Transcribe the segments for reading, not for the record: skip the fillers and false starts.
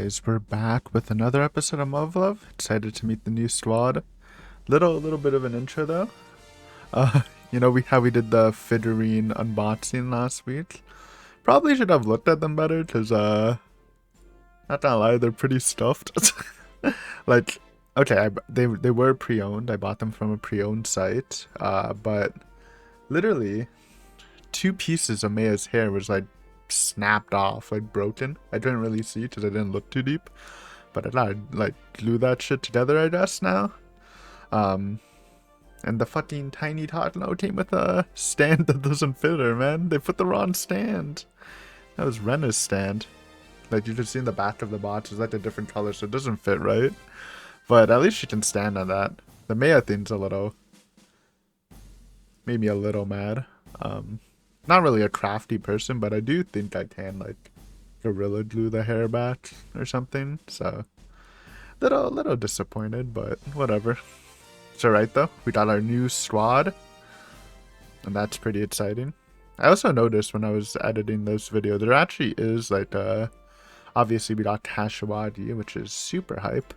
guys, we're back with another episode of Muv Luv. Excited to meet the new squad. Little bit of an intro though. We did the figurine unboxing last week. Probably should have looked at them better, cause not gonna lie, they're pretty stuffed. Like, okay, they were pre-owned. I bought them from a pre-owned site. But literally, 2 pieces of Maya's hair was like snapped off, like broken. I didn't really see because I didn't look too deep, but I thought I'd like glue that shit together, I guess, now. And the fucking tiny toddler came with a stand that doesn't fit her, man. They put the wrong stand. That was Rena's stand. Like, you can see in the back of the box, it's like a different color, so it doesn't fit right. But at least she can stand on that. The Maya thing's made me a little mad. Not really a crafty person, but I do think I can, like, gorilla glue the hair back or something. So, little disappointed, but whatever. It's alright though. We got our new squad, and that's pretty exciting. I also noticed when I was editing this video, there actually is like obviously we got Kashiwagi, which is super hype,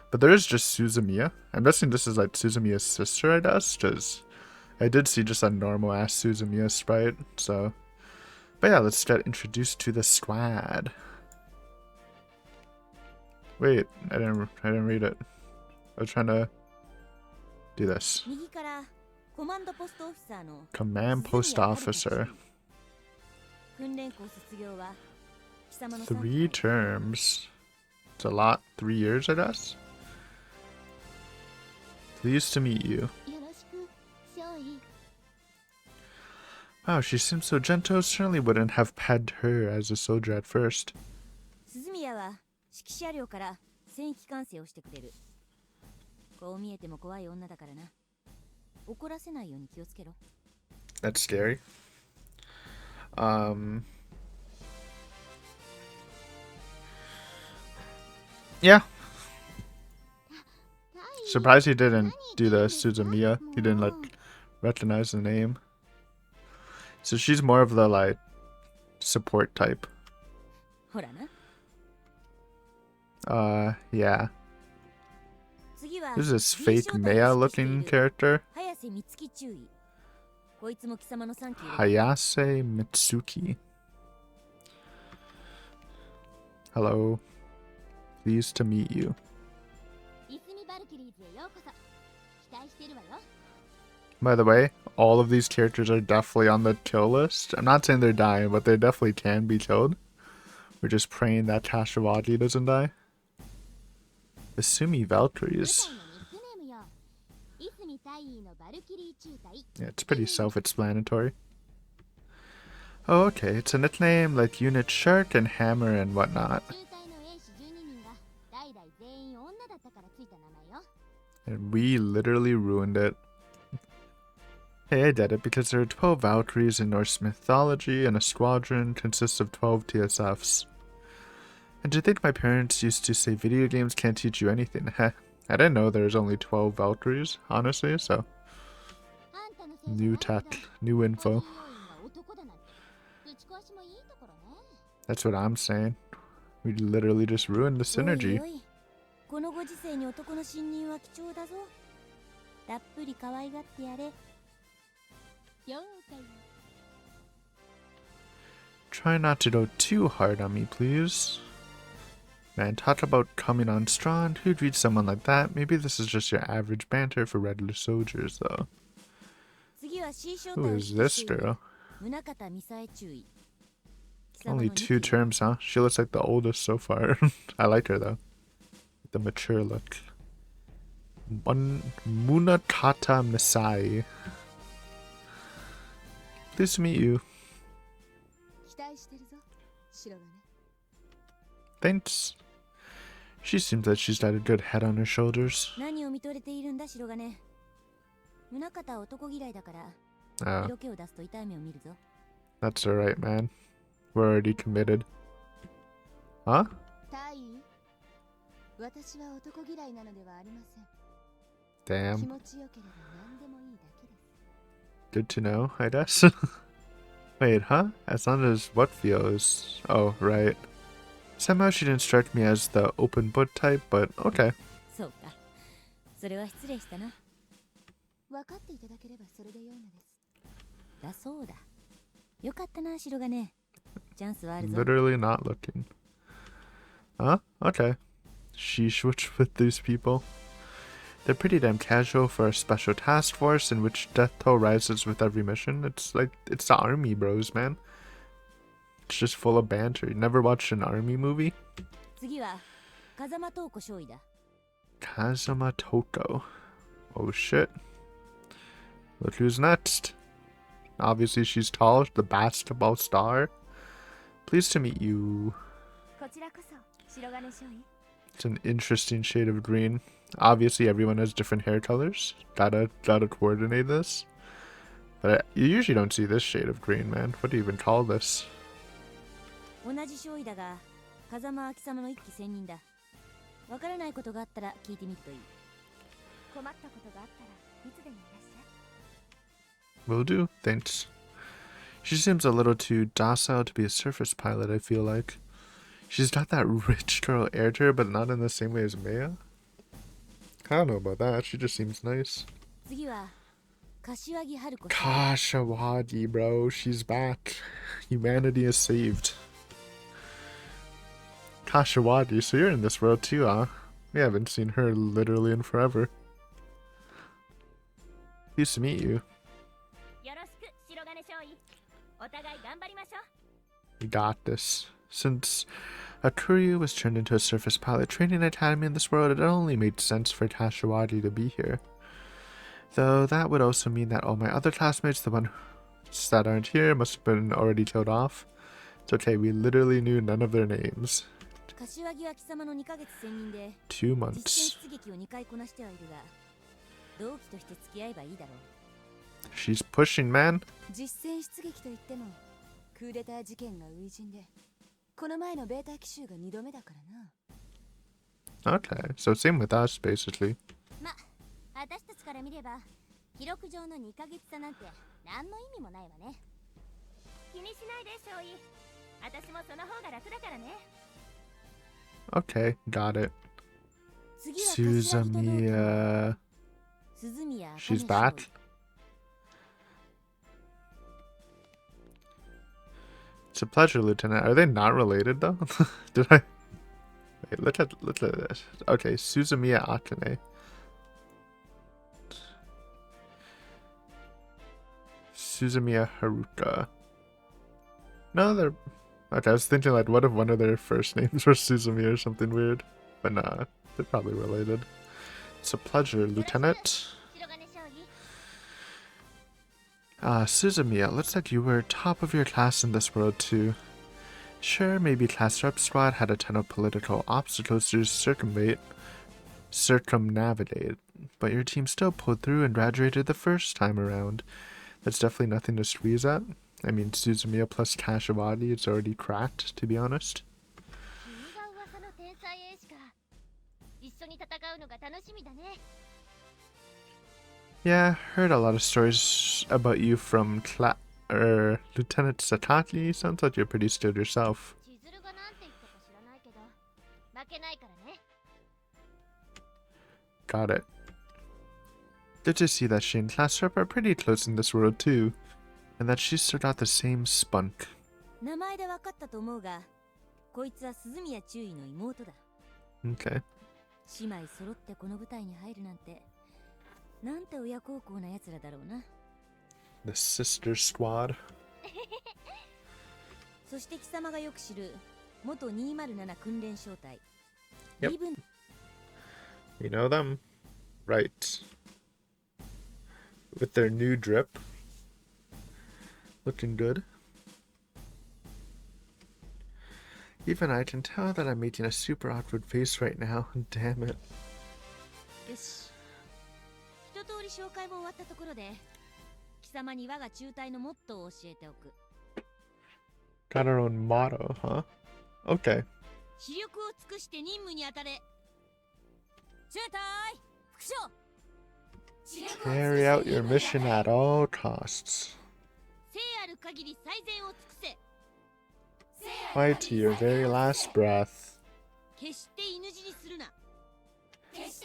but there is just Suzumiya. I'm guessing this is like Suzumiya's sister, I guess, because I did see just a normal ass Suzumiya sprite. So, but yeah, let's get introduced to the squad. Wait, I didn't read it. I was trying to do this. Command Post Officer. 3 terms. It's a lot. 3 years, I guess. Pleased to meet you. Wow, she seems so gentle. Certainly wouldn't have pegged her as a soldier at first. That's scary. Yeah. Surprised he didn't do the Suzumiya. He didn't like recognize the name. So she's more of the like support type. Yeah. This is this fake Maya looking character. Hayase Mitsuki. Hello. Pleased to meet you. By the way, all of these characters are definitely on the kill list. I'm not saying they're dying, but they definitely can be killed. We're just praying that Kashiwagi doesn't die. Asumi Valkyries. Yeah, it's pretty self-explanatory. Oh, okay. It's a nickname like Unit Shark and Hammer and whatnot. And we literally ruined it. Hey, I did it because there are 12 Valkyries in Norse mythology, and a squadron consists of 12 TSFs. And to think my parents used to say video games can't teach you anything. Heh. I didn't know there was only 12 Valkyries, honestly, so. New tech, new info. That's what I'm saying. We literally just ruined the synergy. Try not to go too hard on me, please. Man, talk about coming on strong. Who'd read someone like that? Maybe this is just your average banter for regular soldiers, though. Who is this girl? Only 2 terms, huh? She looks like the oldest so far. I like her, though. The mature look. Munakata Masai. Pleased to meet you. Thanks. She seems like she's got a good head on her shoulders. Oh. That's alright, man. We're already committed. Huh? Damn. Good to know, I guess. Wait, huh? As long as what feels... Oh, right. Somehow she didn't strike me as the open book type, but okay. そうか。それは失礼したな。分かっていただければそれでよいのです。だそうだ。よかったな、白金。チャンスはあるぞ。 Literally not looking. Huh? Okay. Sheesh, what's with these people? They're pretty damn casual for a special task force in which death toll rises with every mission. It's like, it's the army bros, man. It's just full of banter. You never watched an army movie? 次は風間塔子少尉だ。 Kazuma Toko. Oh shit. Look who's next. Obviously she's tall, the basketball star. Pleased to meet you. こちらこそ白金少尉。 It's an interesting shade of green. Obviously everyone has different hair colors. Gotta coordinate this. But you usually don't see this shade of green, man. What do you even call this? 同じ少尉だが、風間明様の一期専任だ。わからないことがあったら聞いてみるといい。困ったことがあったらいつでもいらっしゃい。 Will do, thanks. She seems a little too docile to be a surface pilot, I feel like. She's got that rich girl air to her, but not in the same way as Maya. I don't know about that, she just seems nice. 次は柏木春子。 Kashawagi, bro, she's back. Humanity is saved. Kashawagi, so you're in this world too, huh? We haven't seen her literally in forever. Pleased to meet you. よろしく白金少尉。お互い頑張りましょう。 We got this. Since Akuryu was turned into a surface pilot training academy in this world, it only made sense for Kashawagi to be here. Though that would also mean that all my other classmates, the ones that aren't here, must have been already killed off. It's okay, we literally knew none of their names. 柏木は貴様の2ヶ月専任で 2 実 months. 践出撃を2回こなしてはいるが、同期として付き合えばいいだろう。 She's pushing, man. 実践出撃といってもクーデター事件が初陣で、この前のベータ奇襲が2度目だからな。 Okay, so same with us, basically. ま、私たちから見れば記録上の2ヶ月差なんて何の意味もないわね。気にしないで少尉。私もその方が楽だからね。 Okay, got it. 次は柏木と同期の Suzumiya. 鈴宮 She's 茜少尉。 back. It's a pleasure, Lieutenant. Are they not related though? Did I? Wait, look at this. Okay, Suzumiya Akane. Suzumiya Haruka. No, they're okay. I was thinking like, what if one of their first names were Suzumiya or something weird? But nah, they're probably related. It's a pleasure, Lieutenant. 白金少尉。 Suzumiya, looks like you were top of your class in this world too. Sure, maybe class rep squad had a ton of political obstacles to circumnavigate, but your team still pulled through and graduated the first time around. That's definitely nothing to squeeze at. I mean, Suzumiya plus Kashawagi, it's already cracked, to be honest. 君が噂の天才エースか。一緒に戦うのが楽しみだね。 Yeah, heard a lot of stories about you from Lieutenant Sakaki. Sounds like you're pretty skilled yourself. 千鶴がなんて言ったか知らないけど、負けないからね。 Got it. Good to see that she and class rep are pretty close in this world too, and that she's still got the same spunk. 名前で分かったと思うが、こいつは鈴宮中尉の妹だ。 Okay. 姉妹揃ってこの舞台に入るなんて、なんて親孝行な奴らだろうな。 The sister squad. そして貴様がよく知る元207訓練小隊。 Yep. 身分 You know them? Right. With their new drip. Looking good. Even I can tell that I'm making a super awkward face right now. Damn it. よし。一通り紹介も終わったところで、貴様に我が中隊のモットーを教えておく。 Got our own motto, huh? Okay. 視力を尽くして任務に当たれ。中隊副将。 Carry out your mission at all costs. 生ある限り最善を尽くせ。Fight to your very last breath. 決して犬死にするな。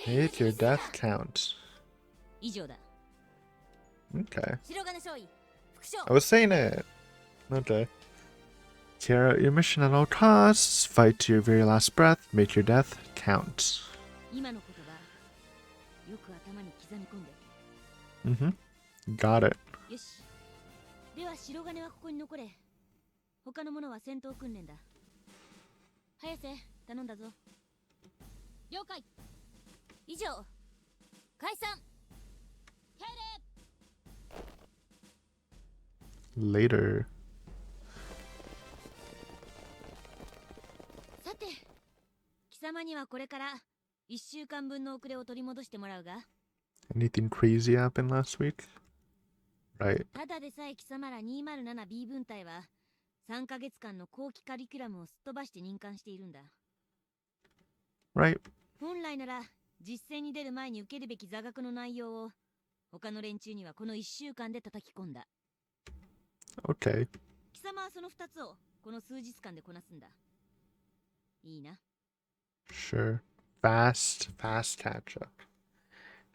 Make your death count. 以上だ。 Okay. 白金少尉、副将。 I was saying it. Okay. Carry out your mission at all costs. Fight to your very last breath. Make your death count. 今の言葉、よく頭に刻み込んで。 Got it. よし。では白金はここに残れ。他の者は戦闘訓練だ。早瀬、頼んだぞ。了解。以上。解散。敬礼。 Later. さて、貴様にはこれから1週間分の遅れを取り戻してもらうが。 Anything crazy happened last week? Right. ただでさえ貴様ら 207B 分隊は3ヶ月間の後期カリキュラムをすっ飛ばして任官しているんだ。 Right. 本来なら実戦に出る前に受けるべき座学の内容を他の連中にはこの1週間で叩き込んだ。 Okay. 貴様はその2つをこの数日間でこなすんだ。いいな。 Sure. Fast catch up.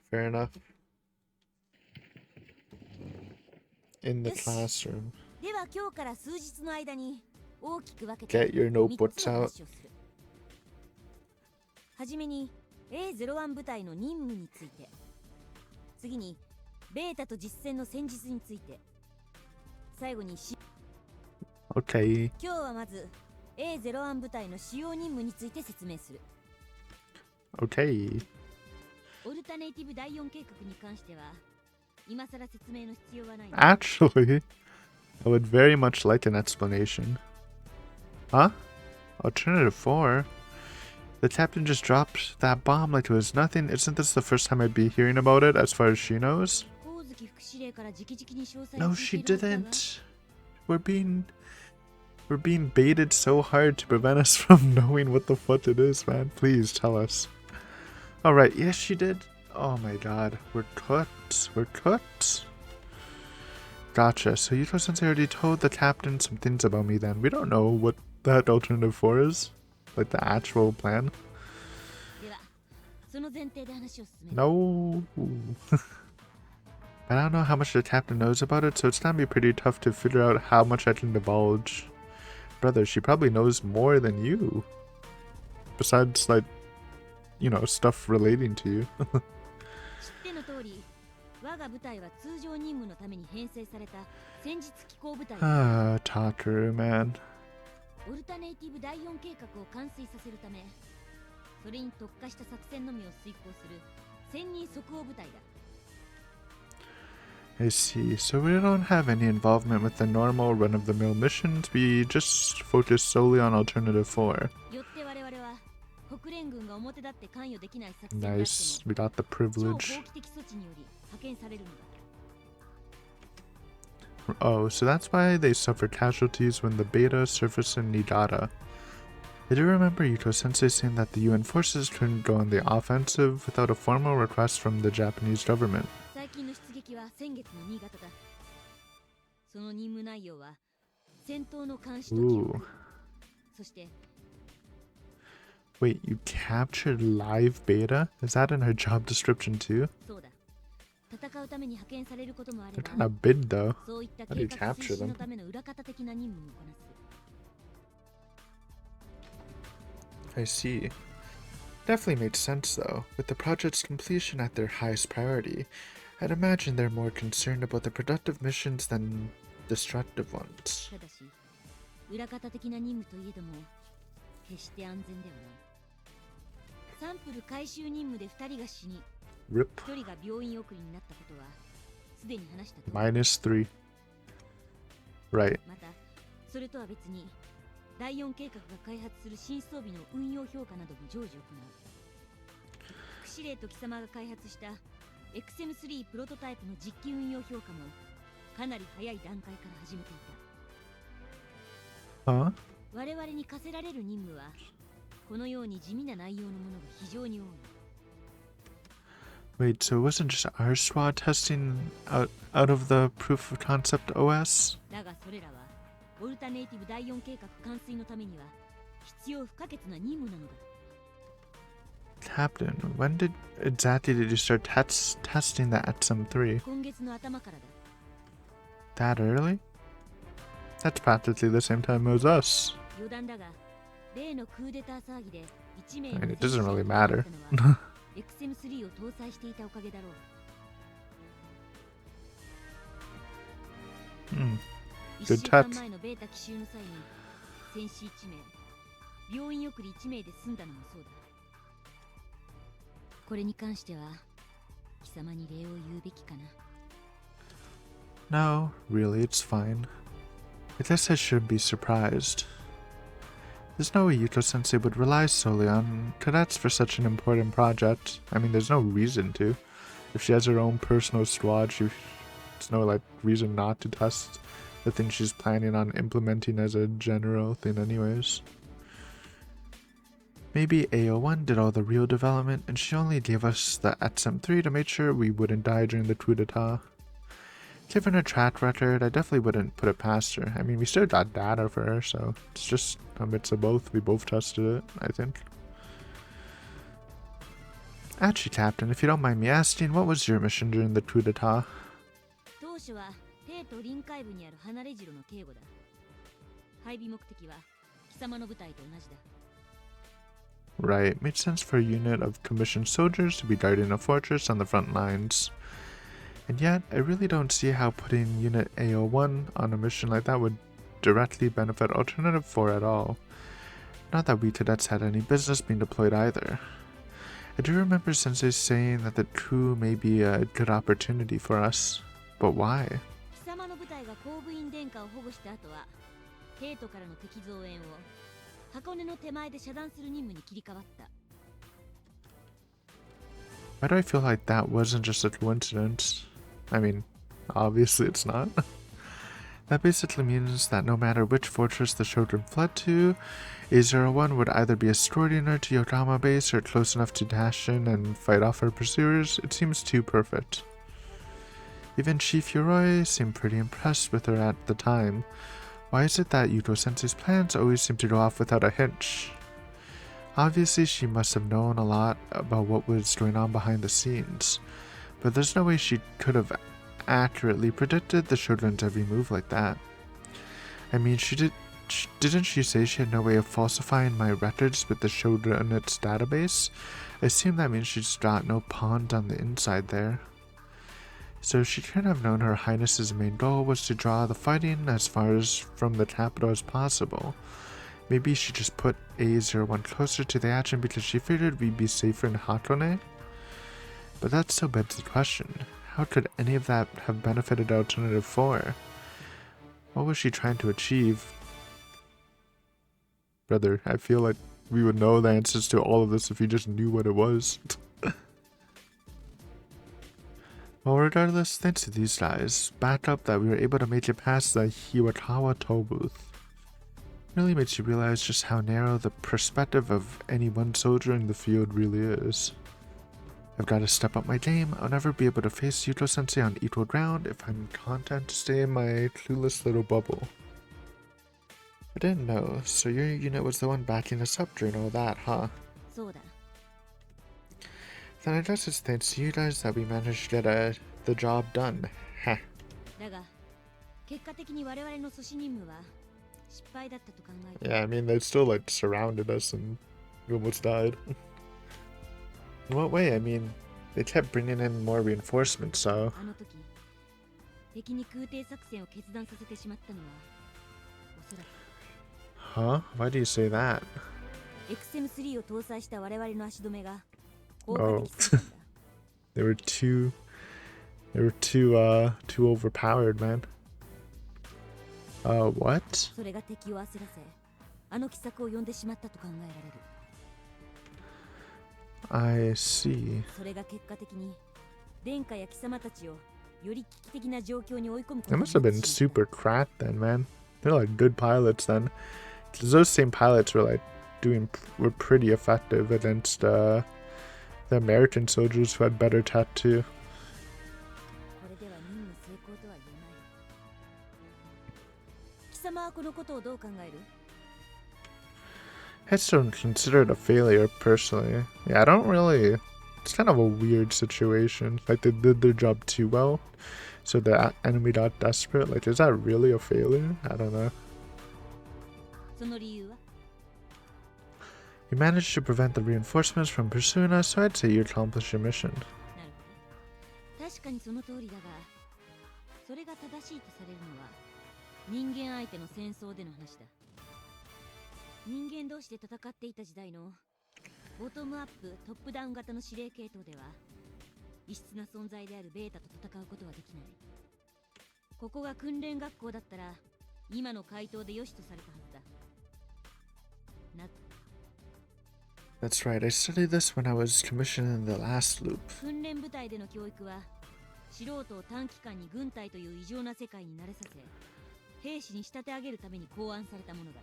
Fair enough. In the Yes. classroom. では今日から数日の間に大きく分けて Get your 3 notebooks つの話 out. をする。はじめに A01 部隊の任務について、次にベータと実戦の戦術について、最後に Okay. 今日はまず A01 部隊の主要任務について説明する。 Okay. オルタネイティブ第4計画に関しては今更説明の必要はない。 Actually, I would very much like an explanation. Huh? Alternative 4? The captain just dropped that bomb like it was nothing. Isn't this the first time I'd be hearing about it as far as she knows? No, she didn't. We're being baited so hard to prevent us from knowing what the fuck it is, man. Please tell us. Alright, yes she did. Oh my god. We're cooked. We're cooked. Gotcha. So Yuto-sensei already told the captain some things about me then. We don't know what that alternative 4 is. Like the actual plan. No. I don't know how much the captain knows about it, so it's gonna be pretty tough to figure out how much I can divulge. Brother, she probably knows more than you. Besides, like, you know, stuff relating to you. Takaru, man. オルタネイティブ第4計画を完遂させるため、それに特化した作戦のみを遂行する専任即応部隊だ。 I see. So we don't have any involvement with the normal run-of-the-mill missions. We just focus solely on Alternative 4. よって我々は国連軍が表立って関与できない作戦であっても Nice. We got the 超 privilege. 法規的措置により派遣されるのだ。 Oh, so that's why they suffer casualties when the beta surfaced in Niigata. I do remember Yuto-sensei saying that the UN forces couldn't go on the offensive without a formal request from the Japanese government. 最近の出撃は先月の新潟だ。その任務内容は戦闘の監視と記録。そして Wait, you captured live beta? Is that in her job description too? そうだ。戦うために派遣されることもあれ They're ば、 kind of bid though. そういった How do you 計画 capture 推進 them? のための裏方的な任務もこなす。 I see. Definitely made sense though. With the project's completion at their highest priority, I'd imagine they're more concerned about the productive missions than destructive ones. ただし、裏方的な任務といえども、決して安全ではない。サンプル回収任務で2人が死に、 RIP. 1人が病院送りになったことはすでに話したと。 -3. Right. また、それとは別に、第4計画が開発する新装備の運用評価なども常時行う。副司令と貴様が開発した XM3 プロトタイプの実機運用評価もかなり早い段階から始めていた。 Huh? 我々に課せられる任務はこのように地味な内容のものが非常に多い。 Wait, so it wasn't just our squad testing out of the proof of concept OS? だがそれらはオルタネイティブ第4計画完遂のためには必要不可欠な任務なのだ。 Captain, when exactly did you start testing the XM3? 今月の頭からだ。 That early? That's practically the same time as us. 余談だが、例のクーデター騒ぎで1名 I の mean, it doesn't really 戦士が matter. 亡くなったのは XM3 を搭載していたおかげだろう。Hmm. 1 Good 週間 touch. 前のベータ奇襲の際に戦士1名、病院送り1名で済んだのもそうだ。これに関しては貴様に礼を言うべきかな。 No, really, it's fine. I guess I shouldn't be surprised. There's no way Yuto-sensei would rely solely on cadets for such an important project. I mean, there's no reason to. If she has her own personal squad, there's no, like, reason not to test the thing she's planning on implementing as a general thing anyways. Maybe AO1 did all the real development, and she only gave us the XM3 to make sure we wouldn't die during the coup d'etat. Given her track record, I definitely wouldn't put it past her. I mean, we still got data for her, so it's just a mix of both. We both tested it, I think. Actually, Captain, if you don't mind me asking, what was your mission during the coup d'etat? 当初は帝都臨海部にある離れ城の警護だ。配備目的は貴様の部隊と同じだ。 Right, made sense for a unit of commissioned soldiers to be guarding a fortress on the front lines. And yet, I really don't see how putting Unit AO1 on a mission like that would directly benefit Alternative 4 at all. Not that we cadets had any business being deployed either. I do remember Sensei saying that the coup may be a good opportunity for us. But why? 貴様の部隊が後部員殿下を保護した後は帝都からの敵増援を箱根の手前で遮断する任務に切り替わった。 Why do I feel like that wasn't just a coincidence? I mean, obviously it's not. That basically means that no matter which fortress the children fled to, A01 would either be escorting her to Yokohama base or close enough to dash in and fight off her pursuers. It seems too perfect. Even Chief Yoroi seemed pretty impressed with her at the time. Why is it that Yuto-sensei's plans always seem to go off without a hitch? Obviously, she must have known a lot about what was going on behind the scenes, but there's no way she could have accurately predicted the children's every move like that. I mean, didn't she say she had no way of falsifying my records with the Shogun's database? I assume that means she's got no pawns on the inside there. So she couldn't have known Her Highness's main goal was to draw the fighting as far as from the capital as possible. Maybe she just put A01 closer to the action because she figured we'd be safer in Hakone? But that still begs the question, how could any of that have benefited Alternative 4? What was she trying to achieve? Brother, I feel like we would know the answers to all of this if we just knew what it was. Well, regardless, thanks to these guys, backup that we were able to make it past the Hiwakawa toll booth. Really makes you realize just how narrow the perspective of any one soldier in the field really is. I've got to step up my game. I'll never be able to face Yuto-sensei on equal ground if I'm content to stay in my clueless little bubble. I didn't know, so your unit was the one backing us up during all that, huh? そうだ。 Then I guess it's thanks to you guys that we managed to get the job done. Heh. だが結果的に我々の阻止任務は失敗だったと考えて。 Yeah, I mean, they still, like, surrounded us and we almost died. In what way? I mean, they kept bringing in more reinforcements, so... あの時敵に空挺作戦を決断させてしまったのはおそらく Huh? Why do you say that? XM3 を搭載した我々の足止めが Oh. They were too overpowered, man. What? それが敵を焦らせあの奇策を呼んでしまったと考えられる。 I see. それが結果的に殿下や貴様たちをより危機的な状況に追い込むこと They に must have なって been しまった super cracked then, man. They're like good pilots then. 'Cause those same pilots were pretty effective against the American soldiers who had better tech too. これでは任務成功とは言えない。貴様はこのことをどう考える？ I just don't consider it a failure personally. Yeah, I don't really. It's kind of a weird situation. Like they did their job too well, so the enemy got desperate. Like, is that really a failure? I don't know. その理由は？ You managed to prevent the reinforcements from pursuing us, so I'd say you accomplished your mission. なるほど。確かにその通りだが、それが正しいとされるのは人間相手の戦争での話だ。人間同士で戦っていた時代のボトムアップトップダウン型の指令系統では異質な存在であるベータと戦うことはできない。ここが訓練学校だったら今の回答で良しとされたはずだ。な That's right, I studied this when I was commissioned in the last loop. 訓練部隊での教育は素人を短期間に軍隊という異常な世界に慣れさせ兵士に仕立て上げるために考案されたものだ。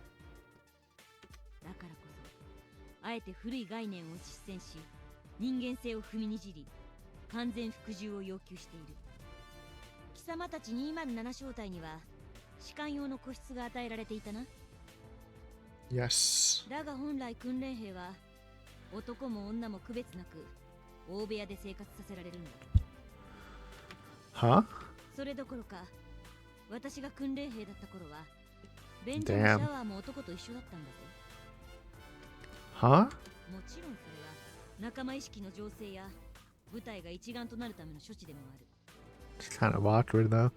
だからこそあえて古い概念を実践し人間性を踏みにじり完全服従を要求している。貴様たち207小隊には士官用の個室が与えられていたな。 Yes. だが本来訓練兵は男も女も区別なく大部屋で生活させられるんだ。 Huh? それどころか私が訓練兵だった頃は便所もシャワーも男と一緒だったんだぞ。 Huh? もちろんそれは仲間意識の醸成や部隊が一丸となるための処置でもある。 It's kind of awkward though.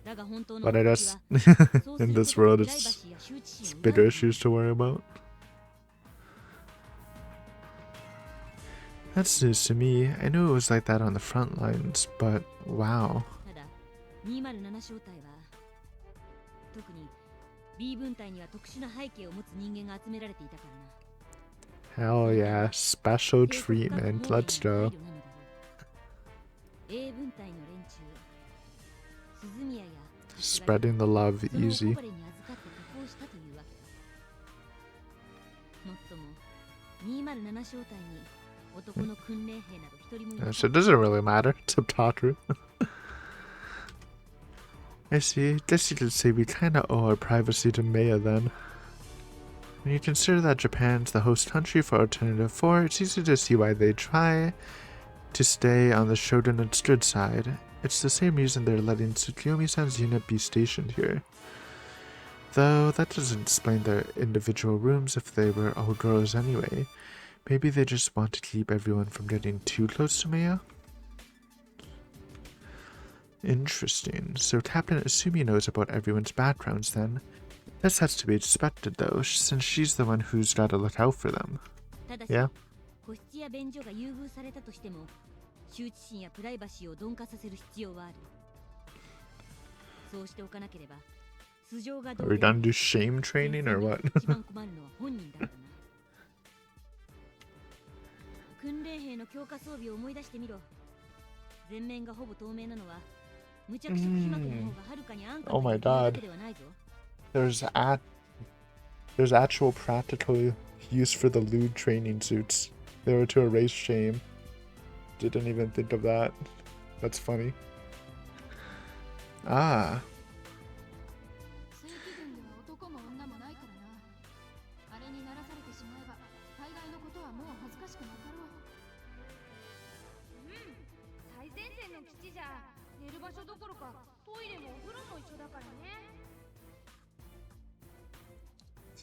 だが本当の But I 目 guess 的はそうす in る this ことで world プライバシーや羞恥 it's 心を bigger 奪う。 issues to worry about. That's news to me. I knew it was like that on the front lines, but wow. ただ207小隊は特に B 分隊には特殊な背景を持つ人間が集められていたからな。 Hell yeah, special treatment. Let's go. A 分隊の連中、鈴宮や Spreading the love そのお easy. こぼれに預かって渡航したというわけだ。もっとも207小隊に男の訓練兵など一人もいなかっ So た。 it doesn't really matter. It's a Tataru. I see. Guess you could say we kinda owe our privacy to Maya then. When you consider that Japan's the host country for Alternative 4, it's easy to see why they try to stay on the Shogunate good side. It's the same reason they're letting Tsukiyomi-san's unit be stationed here. Though that doesn't explain their individual rooms if they were all girls anyway. Maybe they just want to keep everyone from getting too close to Maya? Interesting. So Captain Asumi knows about everyone's backgrounds then. This has to be expected though, since she's the one who's gotta look out for them. ただし Yeah? 個室や便所が優遇されたとしても羞恥心やプライバシーを鈍化させる必要はある。そうしておかなければ素性がど Are う we でも gonna do shame training or what? 一番困るのは本人だからな。訓練兵の強化装備を思い出してみろ。前面がほぼ透明なのは無着色被膜の方がはるかに安価 Oh my だ god. けではないぞ。 There's actual practical use for the lewd training suits. They were to erase shame. Didn't even think of that. That's funny. Ah. 正規軍では男も女もないからな。あれにならされてしまえば大概のことはもう恥ずかしくなかろう。最前線の基地じゃ寝る場所どころかトイレもお風呂も一緒だからね。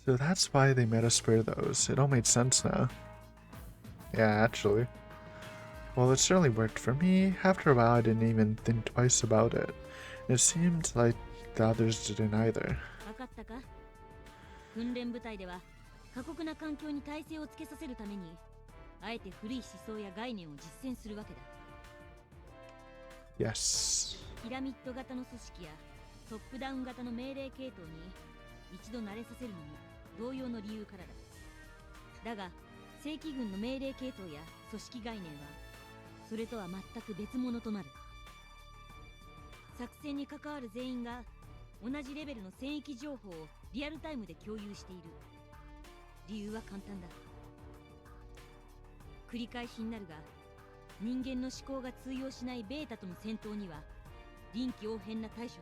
So that's why they made us wear those. It all made sense now. Yeah, actually. Well, it certainly worked for me. After a while, I didn't even think twice about it. It seemed like the others didn't either. 分かったか？訓練部隊では過酷な環境に耐性をつけさせるためにあえて古い思想や概念を実践するわけだ。 Yes. ピラミッド型の組織やトップダウン型の命令系統に一度慣れさせるのも同様の理由からだ。だが正規軍の命令系統や組織概念はそれとは全く別物となる。作戦に関わる全員が同じレベルの戦域情報をリアルタイムで共有している。理由は簡単だ。繰り返しになるが人間の思考が通用しないベータとの戦闘には臨機応変な対処と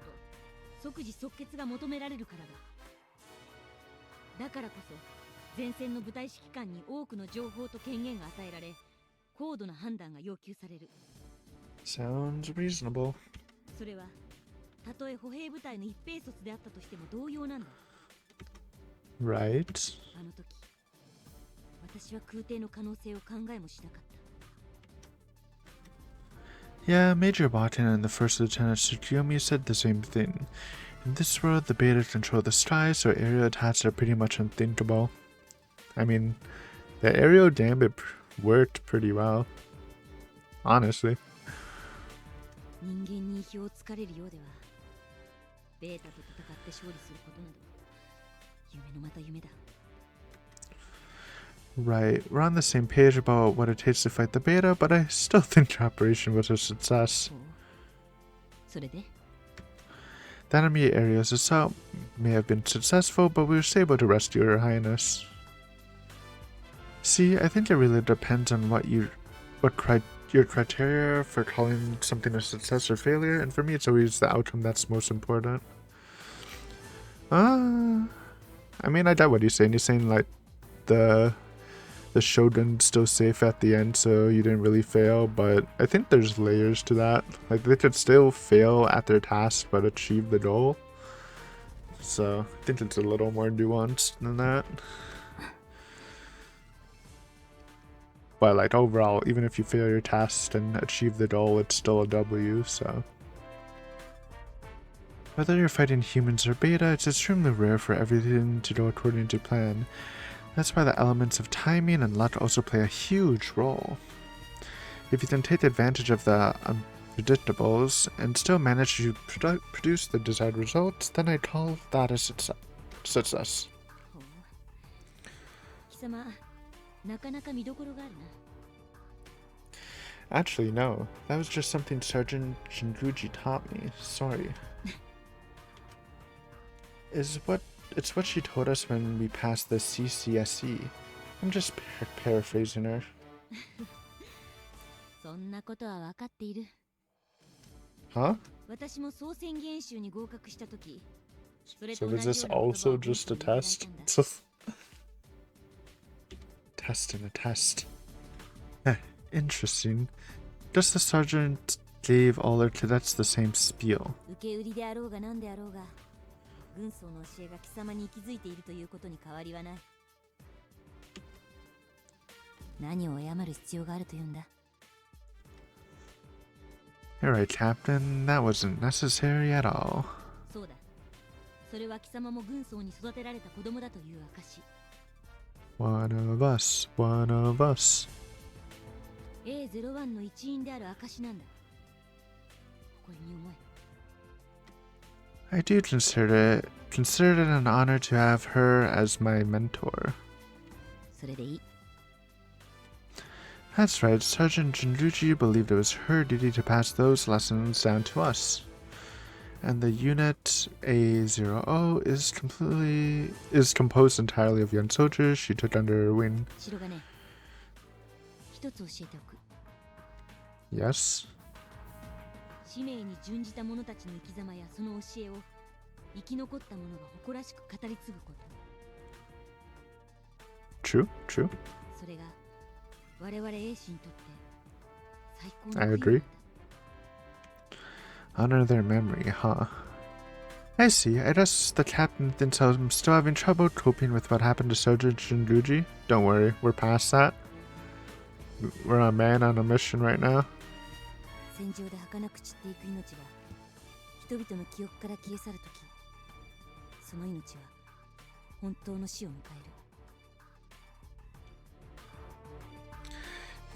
即時即決が求められるからだ。だからこそ前線の部隊指揮官に多くの情報と権限が与えられ、高度な判断が要求される。 Sounds reasonable. それはたとえ歩兵部隊の一兵卒であったとしても同様なんだ。 Right. あの時私は空挺の可能性を考えもしなかった。 Yeah, Major Barton and the First Lieutenant Tsukiyomi said the same thing. In this world, the beta control the skies, so aerial attacks are pretty much unthinkable. I mean, the aerial gambit worked pretty well. Honestly. 人間に意表をつかれるようでは、ベータと戦って勝利することなど夢のまた夢だ。 Right, we're on the same page about what it takes to fight the beta, but I still think the operation was a success. それで The enemy area's assault may have been successful, but we were able to rescue Her Highness. See, I think it really depends on your criteria for calling something a success or failure, and for me it's always the outcome that's most important. I mean, I get what he's saying. He's saying like the Shogun's still safe at the end, so you didn't really fail, but I think there's layers to that. Like, they could still fail at their task, but achieve the goal. So, I think it's a little more nuanced than that. But, like, overall, even if you fail your task and achieve the goal, it's still a W, so. Whether you're fighting humans or beta, it's extremely rare for everything to go according to plan. That's why the elements of timing and luck also play a huge role. If you can take advantage of the unpredictables and still manage to produce the desired results, then I call that a success. 貴様、なかなか見どころがあるな。 Actually, no. That was just something Sergeant Shinguji taught me. Sorry. It's what she told us when we passed the CCSE. I'm just paraphrasing her. そんなことは分かっている。 Huh? 私も総宣言習に合格したとき、それ So と同 was じ this ような言葉を also 文 just 章 a にいただい test? たんだ。 Test and a test. Interesting. Just the sergeant gave all their cadets the same spiel. 受け売りであろうが何であろうが、軍曹の教えが貴様に息づいているということに変わりはない。何を謝る必要があるというんだ。 You're right, Captain. That wasn't necessary at all. そうだ。それは貴様も軍曹に育てられた子供だという証。 One of us. One of us. A01 の一員である証なんだ。誇りに思え。 I do consider it an honor to have her as my mentor. それでいい。 That's right, Sergeant Jinruji believed it was her duty to pass those lessons down to us. And the unit A00 is composed entirely of young soldiers she took under her wing. 白金、一つ教えておく。 Yes? 使命に準じた者たちの生き様やその教えを生き残った者が誇らしく語り継ぐこと。 True, true. それが我々英士にとって最高 I の agree. Honor their memory, huh? I see. I guess the captain thinks I'm still having trouble coping with what happened to Sergeant Shinguji. Don't worry, we're past that. We're a man on a mission right now. 戦場で儚く散っていく命が人々の記憶から消え去るとき、その命は本当の死を迎え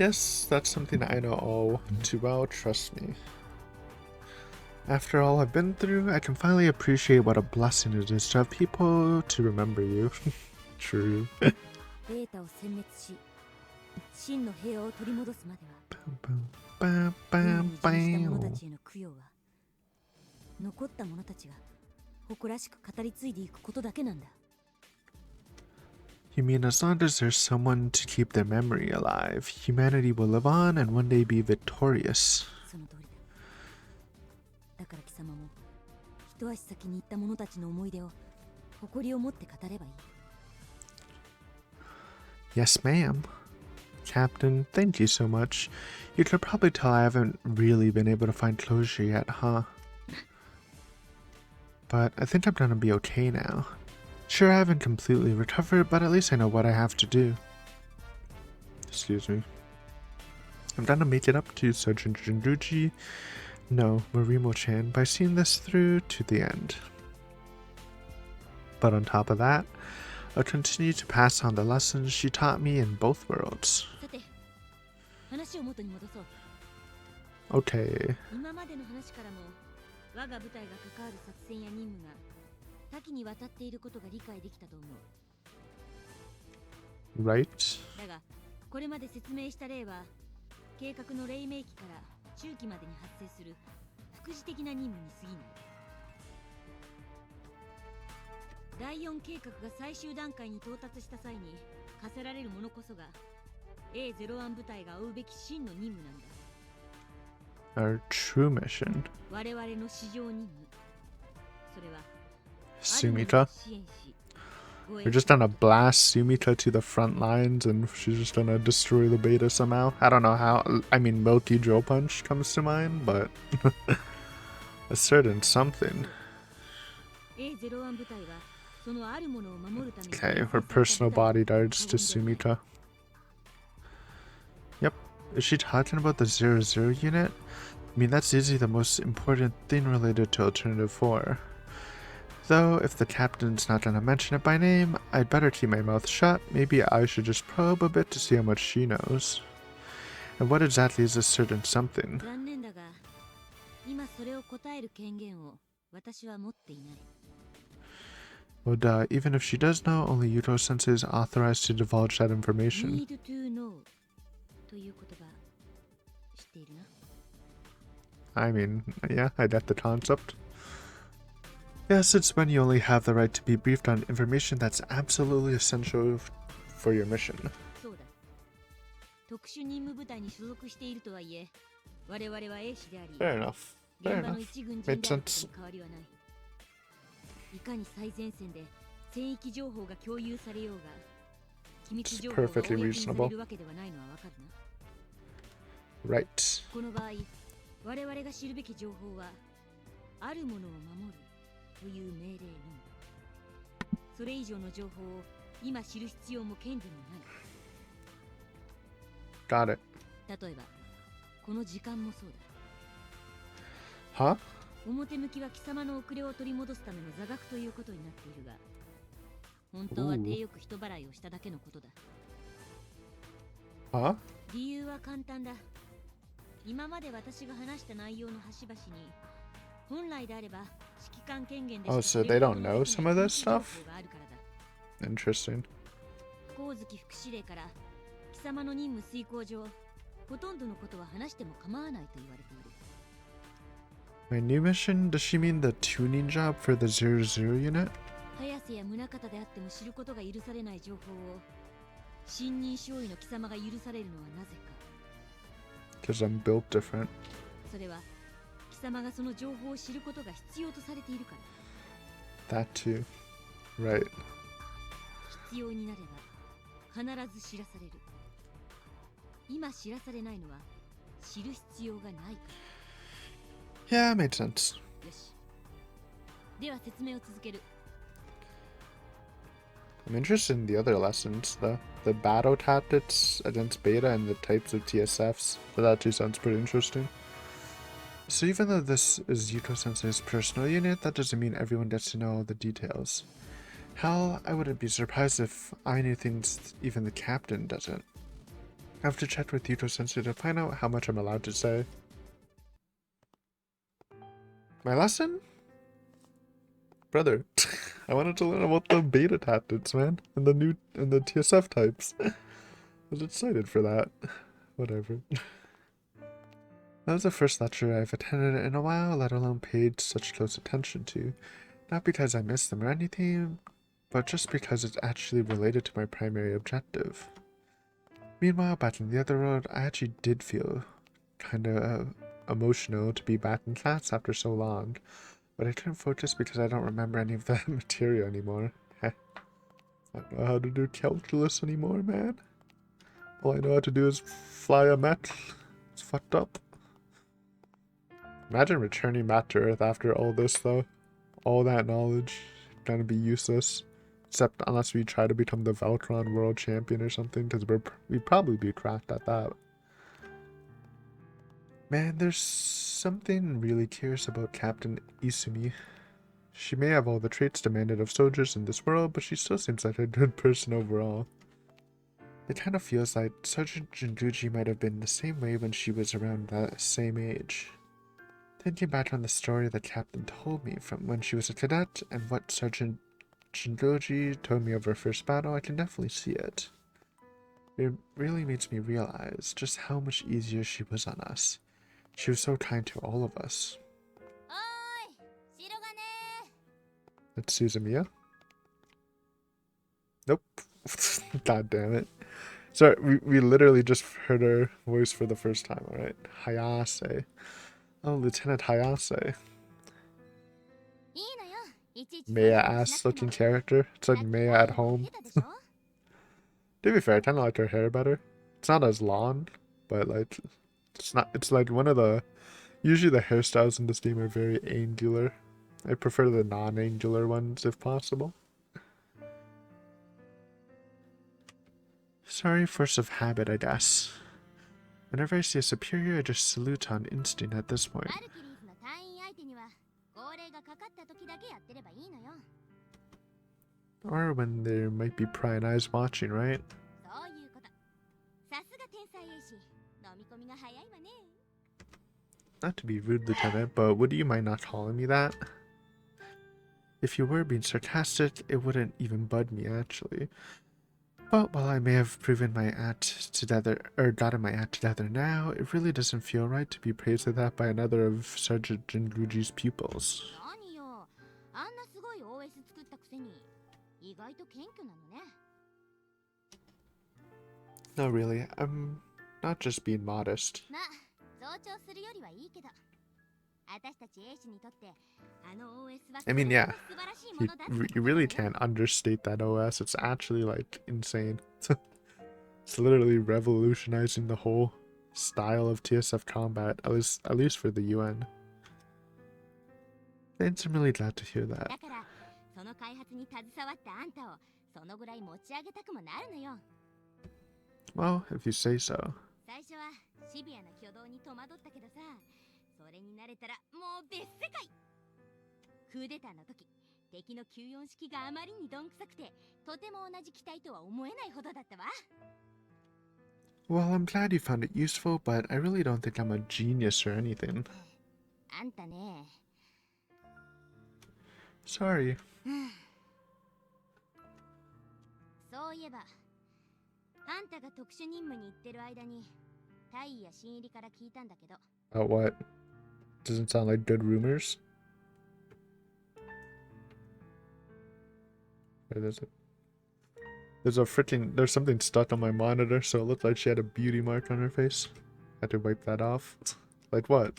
る。 Yes, that's something I know all too well, trust me. After all I've been through, I can finally appreciate what a blessing it is to have people to remember you. True. データを殲滅し、真の平和を取り戻すまでは、 Bam, 軍 bam, に準じた者た bam. ちへの供養は、残った者たちが誇らしく語り継いでいくことだけなんだ。 You mean as long as there's someone to keep their memory alive, humanity will live on and one day be victorious. その通りだ。だから貴様も一足先に行った者たちの思い出を誇りを持って語ればいい。Yes, ma'am. Captain, thank you so much. You could probably tell I haven't really been able to find closure yet, huh? But I think I'm gonna be okay now. Sure, I haven't completely recovered, but at least I know what I have to do. Excuse me. I'm gonna make it up to Sergeant Jinguji, no, Marimo-chan, by seeing this through to the end. But on top of that, I'll continue to pass on the lessons she taught me in both worlds. さて、話を元に戻そう。 Okay. 今までの話からも、我が部隊が関わる作戦や任務が多岐にわたっていることが理解できたと思う。 Right. だが、これまで説明した例は、計画の黎明期から中期までに発生する副次的な任務に過ぎない。第4計画が最終段階に到達した際に課せられるものこそが A01 部隊が負うべき真の任務なんだ。 Our true mission. 我々の至上任務。それは Sumika. 支援し、 We're just gonna blast Sumika to the front lines and she's just gonna destroy the beta somehow. I don't know how. I mean, Milky Drill Punch comes to mind, but a certain something. A01 部隊はそのあるものを守るために Okay, we're personal bodyguards to Sumika. Yep. Is she talking about the 00 unit? I mean, that's easily the most important thing related to Alternative 4. Though, if the captain's not gonna mention it by name, I'd better keep my mouth shut. Maybe I should just probe a bit to see how much she knows. And what exactly is this certain something? 残念だが、今それを答える権限を私は持っていない。 Well, duh, even if she does know, only Yuto Sensei is authorized to divulge that information. Need to know という言葉知っているな。 I mean, yeah, I get the concept. Yes, it's when you only have the right to be briefed on information that's absolutely essential for your mission. そうだ。特殊任務部隊に所属しているとはいえ、我々は兵士であり、 Fair enough. Fair 現場の enough. 一軍人である Makes ことに sense. 変わりはない。いかに最前線で戦域情報が共有されようが、機密情報が Perfectly 公にされ reasonable. るわけではないのはわかるな。 Right. この場合、我々が知るべき情報は、あるものを守るという命令のみ。それ以上の情報を今知る必要も権利もない。 Got it. 例えば、この時間もそうだ。 Huh? 表向きは貴様の遅れを取り戻すための座学ということになっているが、本当は手よく人払いをしただけのことだ。 Huh? 理由は簡単だ。今まで私が話した内容の端々に、本来であれば指揮官権限で Oh, so they don't know some of this stuff? Interesting. 光月副司令から貴様の任務遂行上、ほとんどのことは話しても構わないと言われている。 My new mission? Does she mean the tuning job for the 00 unit? 早瀬や宗方であっても知ることが許されない情報を信任少尉の貴様が許されるのはなぜか。 Because I'm built different. それは貴様がその情報を知ることが必要とされているから。 That too. Right. 必要になれば必ず知らされる。今知らされないのは知る必要がないから。 Yeah, made sense. よし。では説明を続ける。 I'm interested in the other lessons, the battle tactics against beta and the types of TSFs. But that too sounds pretty interesting. So even though this is Yuto Sensei's personal unit, that doesn't mean everyone gets to know all the details. Hell, I wouldn't be surprised if I knew things even the captain doesn't. I have to check with Yuto Sensei to find out how much I'm allowed to say. My lesson? Brother, I wanted to learn about the beta tactics, man, and the TSF types. I was excited for that. Whatever. That was the first lecture I've attended in a while, let alone paid such close attention to. Not because I missed them or anything, but just because it's actually related to my primary objective. Meanwhile, back in the other world, I actually did feel kinda emotional to be back in class after so long. But I couldn't focus because I don't remember any of the material anymore. I I don't know how to do calculus anymore, man. All I know how to do is fly a mech. It's fucked up. Imagine returning back to Earth after all this, though. All that knowledge. Gonna be useless. Except unless we try to become the Valtron World Champion or something, because we'd probably be cracked at that. Man, there's something really curious about Captain Isumi. She may have all the traits demanded of soldiers in this world, but she still seems like a good person overall. It kind of feels like Sergeant Jinguji might have been the same way when she was around that same age. Thinking back on the story the captain told me from when she was a cadet and what Sergeant Jinguji told me of her first battle, I can definitely see it. It really makes me realize just how much easier she was on us. She was so kind to all of us. That's Suzumiya? Nope. God damn it. Sorry, we literally just heard her voice for the first time, alright? Hayase. Oh, Lieutenant Hayase. Maya-ass looking character. It's like Maya at home. To be fair, I kind of like her hair better. It's not as long, but like, it's like one of the, usually the hairstyles in this team are very angular. I prefer the non-angular ones if possible. Sorry, force of habit, I guess. Whenever I see a superior, I just salute on instinct at this point. Or when there might be prying eyes watching, right? Not to be rude, Lieutenant, but would you mind not calling me that? If you were being sarcastic, it wouldn't even bug me, actually. But while I may have proven my act together, or gotten my act together now, it really doesn't feel right to be praised for that by another of Sergeant Jinguji's pupils. No, really, I'm not just being modest. I mean, yeah, you really can't understate that OS. It's actually, like, insane. It's literally revolutionizing the whole style of TSF combat, at least for the UN. Thanks, I'm really glad to hear that. Well, if you say so. Well, I'm glad you found it useful, but I really don't think I'm a genius or anything. Sorry. What? Doesn't sound like good rumors? Wait, there's something stuck on my monitor, so it looked like she had a beauty mark on her face. Had to wipe that off. Like what?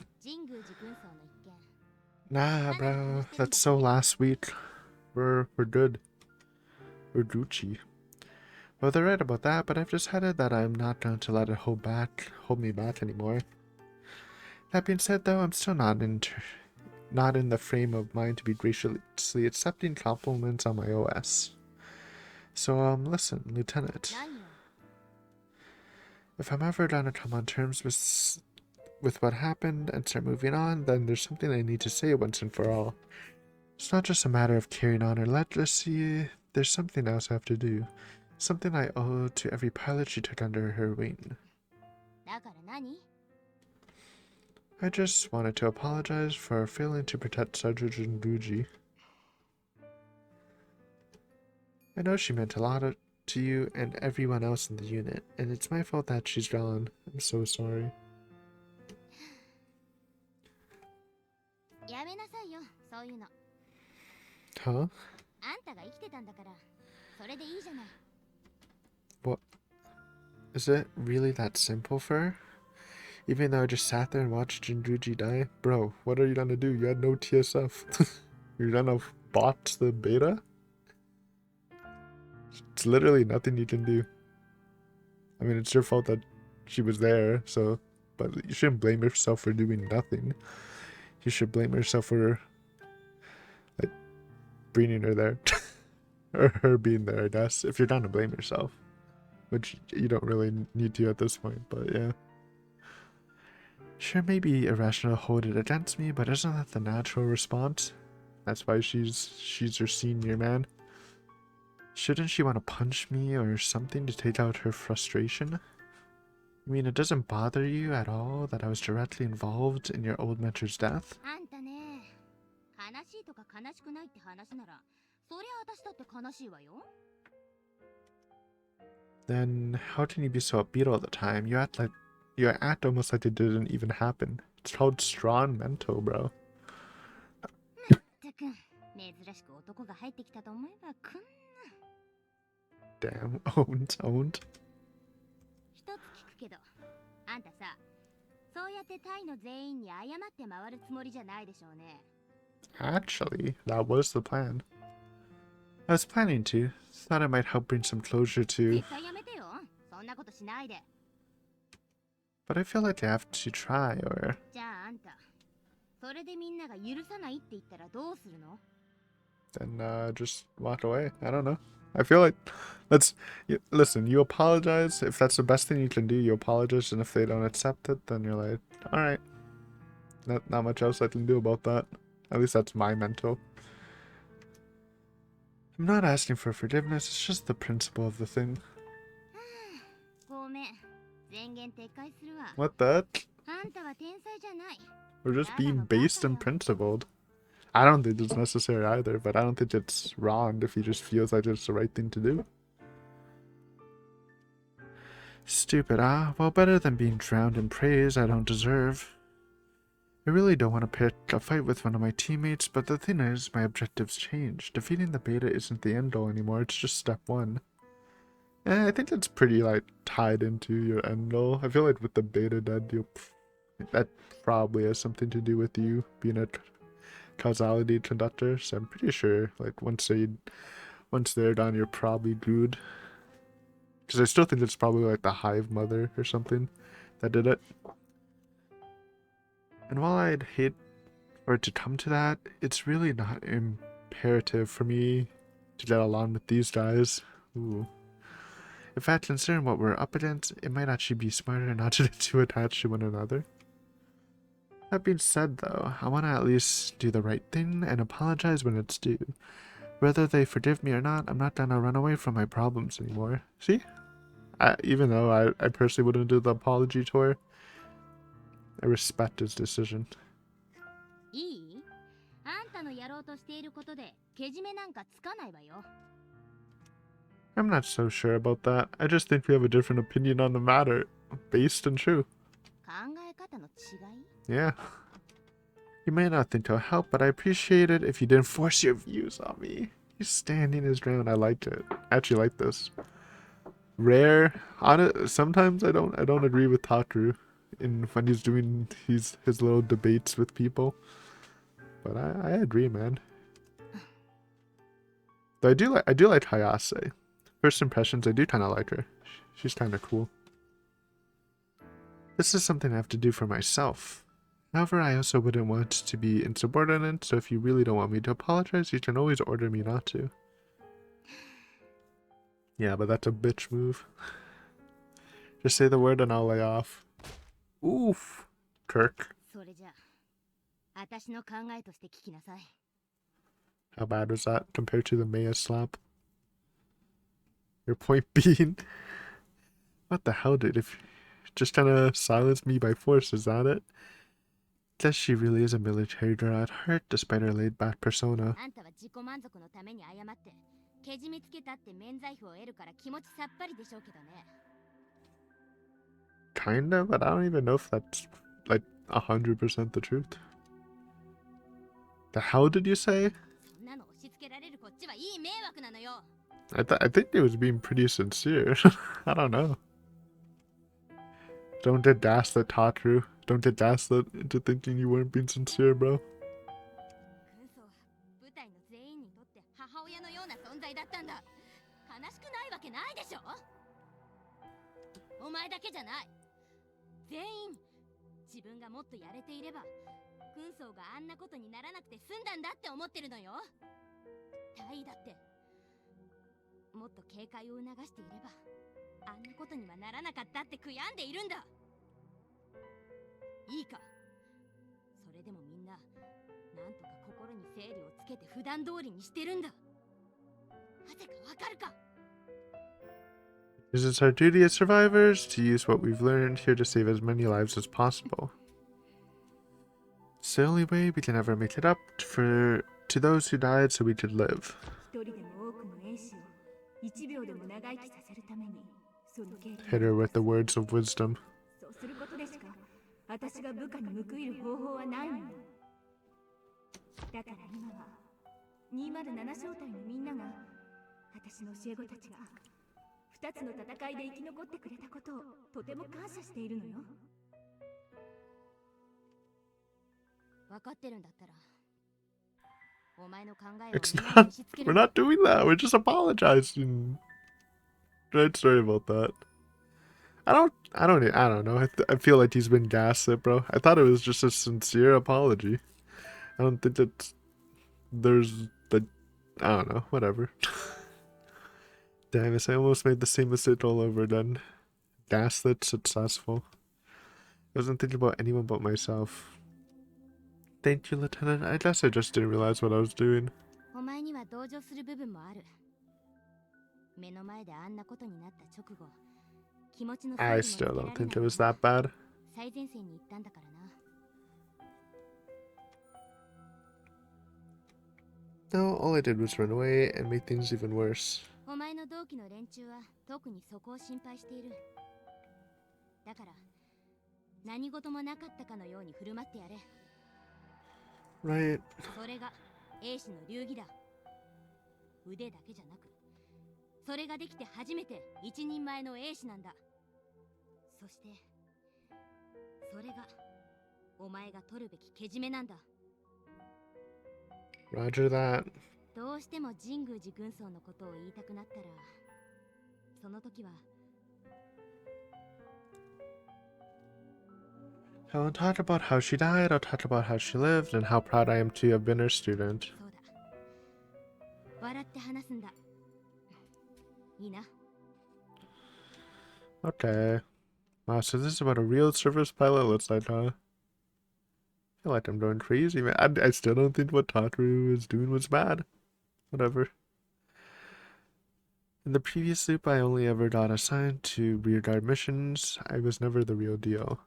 Nah, bro. That's so last week. We're good. We're Gucci. Well, they're right about that, but I've decided that I'm not going to let it hold me back anymore. That being said, though, I'm still not in the frame of mind to be graciously accepting compliments on my OS. So, listen, Lieutenant. If I'm ever gonna come on terms with what happened and start moving on, then there's something I need to say once and for all. It's not just a matter of carrying on her legacy, there's something else I have to do. Something I owe to every pilot she took under her wing. I just wanted to apologize for failing to protect Sergeant Jinguji. I know she meant a lot to you and everyone else in the unit, and it's my fault that she's gone. I'm so sorry. Huh? What? Is it really that simple for her? Even though I just sat there and watched Jinguji die? Bro, what are you gonna do? You had no TSF. You're gonna bot the beta? It's literally nothing you can do. I mean, it's your fault that she was there, so... But you shouldn't blame yourself for doing nothing. You should blame yourself for, like, bringing her there. Or her being there, I guess, if you're down to blame yourself. Which you don't really need to at this point, but yeah. Sure, maybe irrational to hold it against me, but isn't that the natural response? That's why she's your senior, man. Shouldn't she want to punch me or something to take out her frustration? I mean, it doesn't bother you at all that I was directly involved in your old mentor's death? あんたね、悲しいとか悲しくないって話なら、そりゃ私だって悲しいわよ。Then how can you be so upbeat all the time? You act almost like it didn't even happen. It's called strong mental, bro. まったく、珍しく男が入ってきたと思えばこんな。Damn, owned. 一つ聞くけど、あんたさ、そうやってタイの全員に謝って回るつもりじゃないでしょうね。Actually, that was the plan. I was planning to. Thought it might help bring some closure to... 絶対やめてよ。そんなことしないで。But I feel like I have to try, or... じゃああんた、それでみんなが許さないって言ったらどうするの？ Then, just walk away. I don't know. I feel like... Listen, you apologize. If that's the best thing you can do, you apologize. And if they don't accept it, then you're like, alright. Not much else I can do about that. At least that's my mental. I'm not asking for forgiveness, it's just the principle of the thing. ごめん。全言撤回するわ。 What the? あんたは天才じゃない。 We're just being based and principled. I don't think it's necessary either, but I don't think it's wrong if he just feels like it's the right thing to do. Stupid, ah? Well, better than being drowned in praise I don't deserve. I really don't want to pick a fight with one of my teammates, but the thing is, my objectives change. Defeating the beta isn't the end goal anymore, it's just step one. I think it's pretty, like, tied into your end goal. I feel like with the beta dead, that probably has something to do with you being a causality conductor, so I'm pretty sure, like, once they're done, you're probably good. Because I still think it's probably, like, the Hive Mother or something that did it. And while I'd hate for it to come to that, it's really not imperative for me to get along with these guys. Ooh. In fact, considering what we're up against, it might actually be smarter not to get too attached to one another. That being said, though, I want to at least do the right thing and apologize when it's due. Whether they forgive me or not, I'm not gonna run away from my problems anymore. See? Even though I personally wouldn't do the apology tour, I respect his decision. いい？あんたのやろうとしていることでけじめなんかつかないわよ。 I'm not so sure about that. I just think we have a different opinion on the matter, based and true. 考え方の違い？ Yeah. You may not think it'll help, but I appreciate it if you didn't force your views on me. He's standing his ground. I liked it. I actually like this. Rare. Sometimes I don't agree with Takaru when he's doing his little debates with people. But I agree, man. Though I do like Hayase. First impressions, I do kind of like her. She's kind of cool. This is something I have to do for myself. However, I also wouldn't want to be insubordinate, so if you really don't want me to apologize, you can always order me not to. Yeah, but that's a bitch move. Just say the word and I'll lay off. Oof. Kirk. それじゃあ、私の考えとして聞きなさい。 How bad was that compared to the Maya slap? Your point being... What the hell, dude? If just kind of silenced me by force, is that it? Guess she really is a military girl at heart, despite her laid-back persona. あんたは自己満足のために謝って、けじめつけたって免罪符を得るから気持ちさっぱりでしょうけどね。 Kinda, but I don't even know if that's, like, 100% the truth. The hell did you say? そんなの押し付けられるこっちはいい迷惑なのよ。 I think it was being pretty sincere. I don't know. Don't get gaslit, Takaru. Don't get gaslit into thinking you weren't being sincere, bro. 嘘は部隊の全員にとって母親のような存在だったんだ。悲しくけじゃない。全員自分がもっとやれていれば軍曹があんなことにならなくて済んだんだって思ってるのよ。大尉だってもっと警戒を促していればあんなことにはならなかったって悔やんでいるんだ。いいか、それでもみんななんとか心に整理をつけて普段通りにしてるんだ。なぜかわかるか。 It is our duty as survivors to use what we've learned here to save as many lives as possible. It's the only way we can ever make it up to those who died so we could live. 一人でも多くの兵士を一秒でも長生きさせるためにその経験 Hit her with the words of wisdom. そうすることでしか私が部下に報いる方法はないのよ。だから今は207小隊のみんなが私の教え子たちが2つの戦いで生き残ってくれたことをとても感謝しているのよ。分かってるんだったらお前の考えを It's みんなに not. 押し付け We're る。 not doing that. We're just apologizing. Right? Sorry about that. I don't know. I feel like he's been gaslit, bro. I thought it was just a sincere apology. I don't think that there's the. I don't know. Whatever. Damn it! I almost made the same mistake all over again. Gaslit successful. I wasn't thinking about anyone but myself. Thank you, Lieutenant. I guess I just didn't realize what I was doing. お前には同情する部分もある。目の前であんなことになった直後、気持ちの整 I 理 still も don't つけ think ら it れ was ない that bad. 最前線に行ったんだからな。No, all I did was run away and make things even worse. お前の同期の連中は特にそこを心配している。だから何事もなかったかのように振る舞ってやれ。 Right. それが英士の流儀だ。腕だけじゃなく、それができて初めて一人前の英士なんだ。そしてそれがお前が取るべきけじめなんだ。 Roger that. どうしても神宮寺軍曹のことを言いたくなったら、その時は I won't talk about how she died, I'll talk about how she lived and how proud I am to have been her student. そうだ。笑って話すんだ。いいな。 Okay. Wow, so this is about a real service pilot? Looks like, huh? I feel like I'm going crazy, man. I still don't think what Takaru was doing was bad. Whatever. In the previous loop, I only ever got assigned to rearguard missions. I was never the real deal.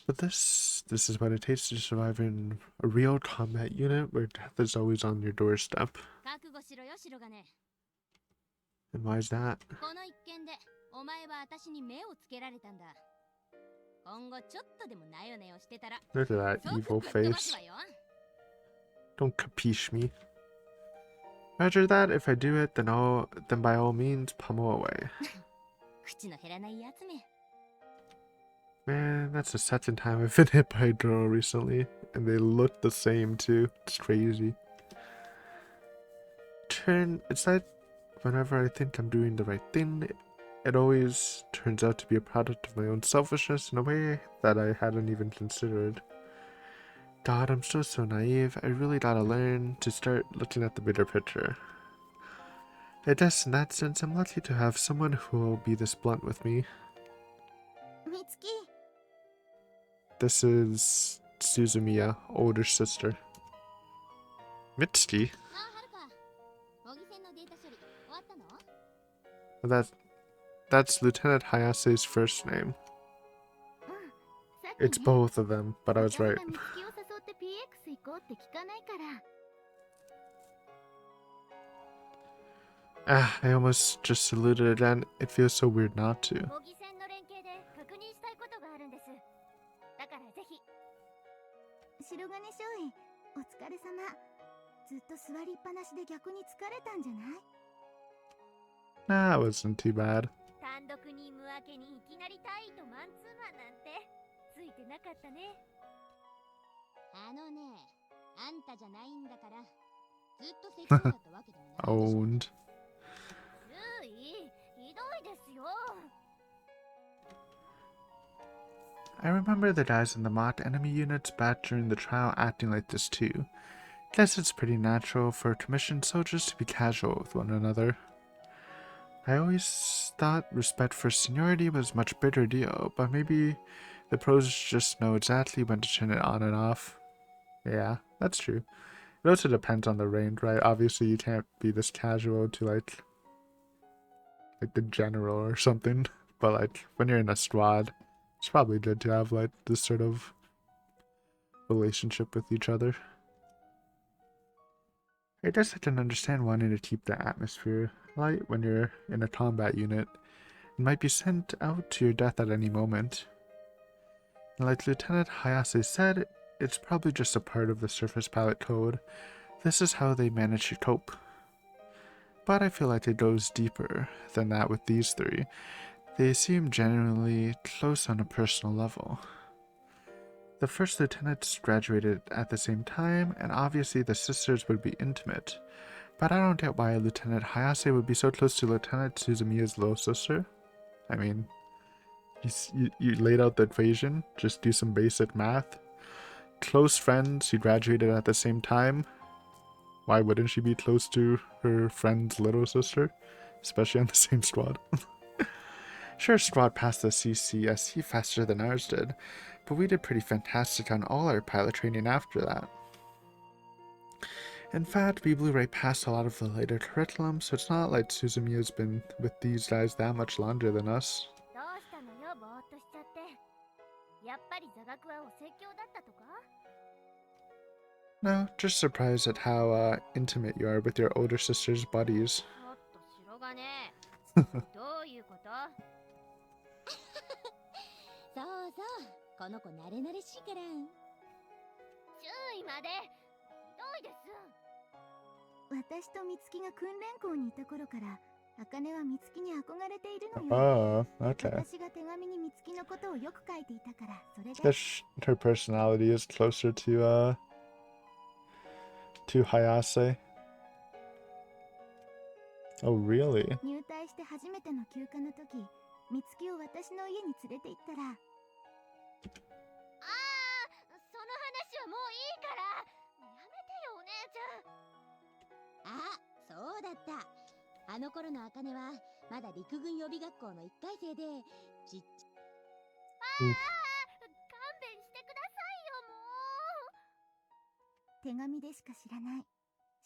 But this is what it takes to survive in a real combat unit where death is always on your doorstep. 覚悟しろよ、白がね。 And why is that? この一件でお前は私に目をつけられたんだ。今後ちょっとでもなよねをしてたら Look at that 即 evil ぶっ飛ばす face. わよ。 Don't capiche me. Roger that. If I do it, then by all means, pummel away. 口の減らないやつめ。 Man, that's the second time I've been hit by a drone recently, and they look the same too. It's crazy. It's like whenever I think I'm doing the right thing, it always turns out to be a product of my own selfishness in a way that I hadn't even considered. God, I'm still so naive. I really gotta learn to start looking at the bigger picture. I guess in that sense, I'm lucky to have someone who will be this blunt with me. みつき。 This is Suzumiya, older sister. Mitsuki? あ、はるか。模擬戦のデータ処理終わったの？ That's Lieutenant Hayase's first name. It's both of them, but I was right. みつきを誘って PX 行こうって聞かないから。 Ah, I almost just saluted again. It feels so weird not to. 模擬戦の連携で確認したいことがあるんです。だからぜひ。白金少尉、お疲れ様。ずっと座りっぱなしで逆に疲れたんじゃない？ Nah, it wasn't too bad. 単独任務明けにいきなり隊員とマンツーマンなんてついてなかったね。あのね、あんたじゃないんだから。ずっと席だったわけでもないでしょ。 Owned. ルイ、ひどいですよ。I remember the guys in the mock enemy units back during the trial acting like this too. Guess it's pretty natural for commissioned soldiers to be casual with one another. I always thought respect for seniority was a much bigger deal, but maybe the pros just know exactly when to turn it on and off. Yeah, that's true. It also depends on the range, right? Obviously, you can't be this casual to like the general or something. But like when you're in a squad, it's probably good to have like this sort of relationship with each other. I guess I can understand wanting to keep the atmosphere light when you're in a combat unit. It might be sent out to your death at any moment. And like Lieutenant Hayase said, it's probably just a part of the surface pilot code. This is how they manage to cope. But I feel like it goes deeper than that with these three. They seem genuinely close on a personal level. The first lieutenants graduated at the same time, and obviously the sisters would be intimate. But I don't get why Lieutenant Hayase would be so close to Lieutenant Suzumiya's little sister. I mean, you laid out the equation, just do some basic math. Close friends who graduated at the same time. Why wouldn't she be close to her friend's little sister? Especially on the same squad. Sure, squad passed the CCSC faster than ours did, but we did pretty fantastic on all our pilot training after that. In fact, we blew right past a lot of the later curriculum, so it's not like Suzumiya's been with these guys that much longer than us. No, just surprised at how intimate you are with your older sister's buddies. そうそう、この子慣れ慣れしいから。注意までひどいです。私と美月が訓練校にいた頃から、茜は美月に憧れているのよ。Oh, okay. 私が手紙に美月のことをよく書いていたから、それで。Her personality is closer to Hayase. Oh, really? 入隊して初めての休暇の時、美月を私の家に連れて行ったら。ああ、その話はもういいから。やめてよお姉ちゃん。あ、そうだった。あの頃の茜はまだ陸軍予備学校の1回生で、ちっち勘弁してくださいよもう。手紙でしか知らない。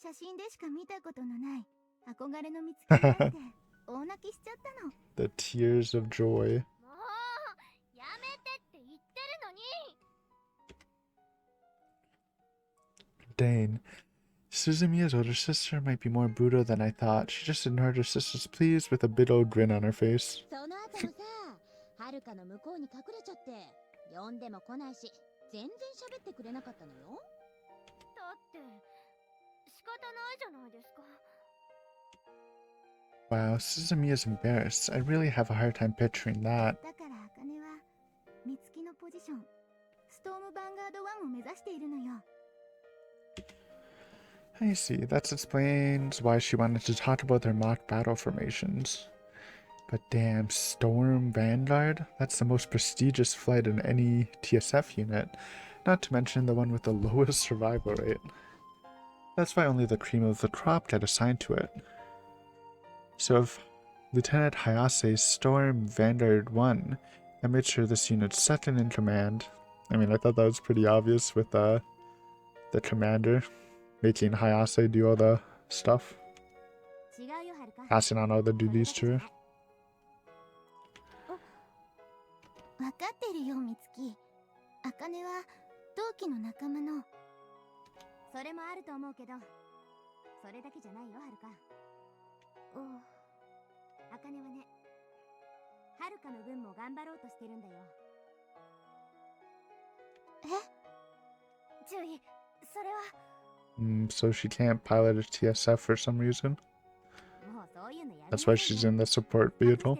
写真でしか見たことのない憧れの美月になって大泣きしちゃったの。The tears of joy. もうやめてって言ってるのに。Dane. Suzumiya's older sister might be more brutal than I thought. She just ignored her sister's pleas with a big old grin on her face. その後もさ、はるかの向こうに隠れちゃって、呼んでも来ないし、全然喋ってくれなかったのよ。だって仕方ないじゃないですか。Wow, Suzumiya's embarrassed. I really have a hard time picturing that. だから茜は美月のポジション、ストームヴァンガード1を目指しているのよ。I see. That explains why she wanted to talk about their mock battle formations. But damn, Storm Vanguard? That's the most prestigious flight in any TSF unit, not to mention the one with the lowest survival rate. That's why only the cream of the crop get assigned to it. So if Lieutenant Hayase's Storm Vanguard won, I made sure this unit's second in command. I mean, I thought that was pretty obvious with the commander making Hayase do all the stuff. Passing on all the duties to her. わかってるよ美月。茜は同期の仲間の。それもあると思うけど、それだけじゃないよはるか。茜はね、はるかの分も頑張ろうとしてるんだよ。え？注意、それは。So she can't pilot a TSF for some reason. That's why she's in the support vehicle.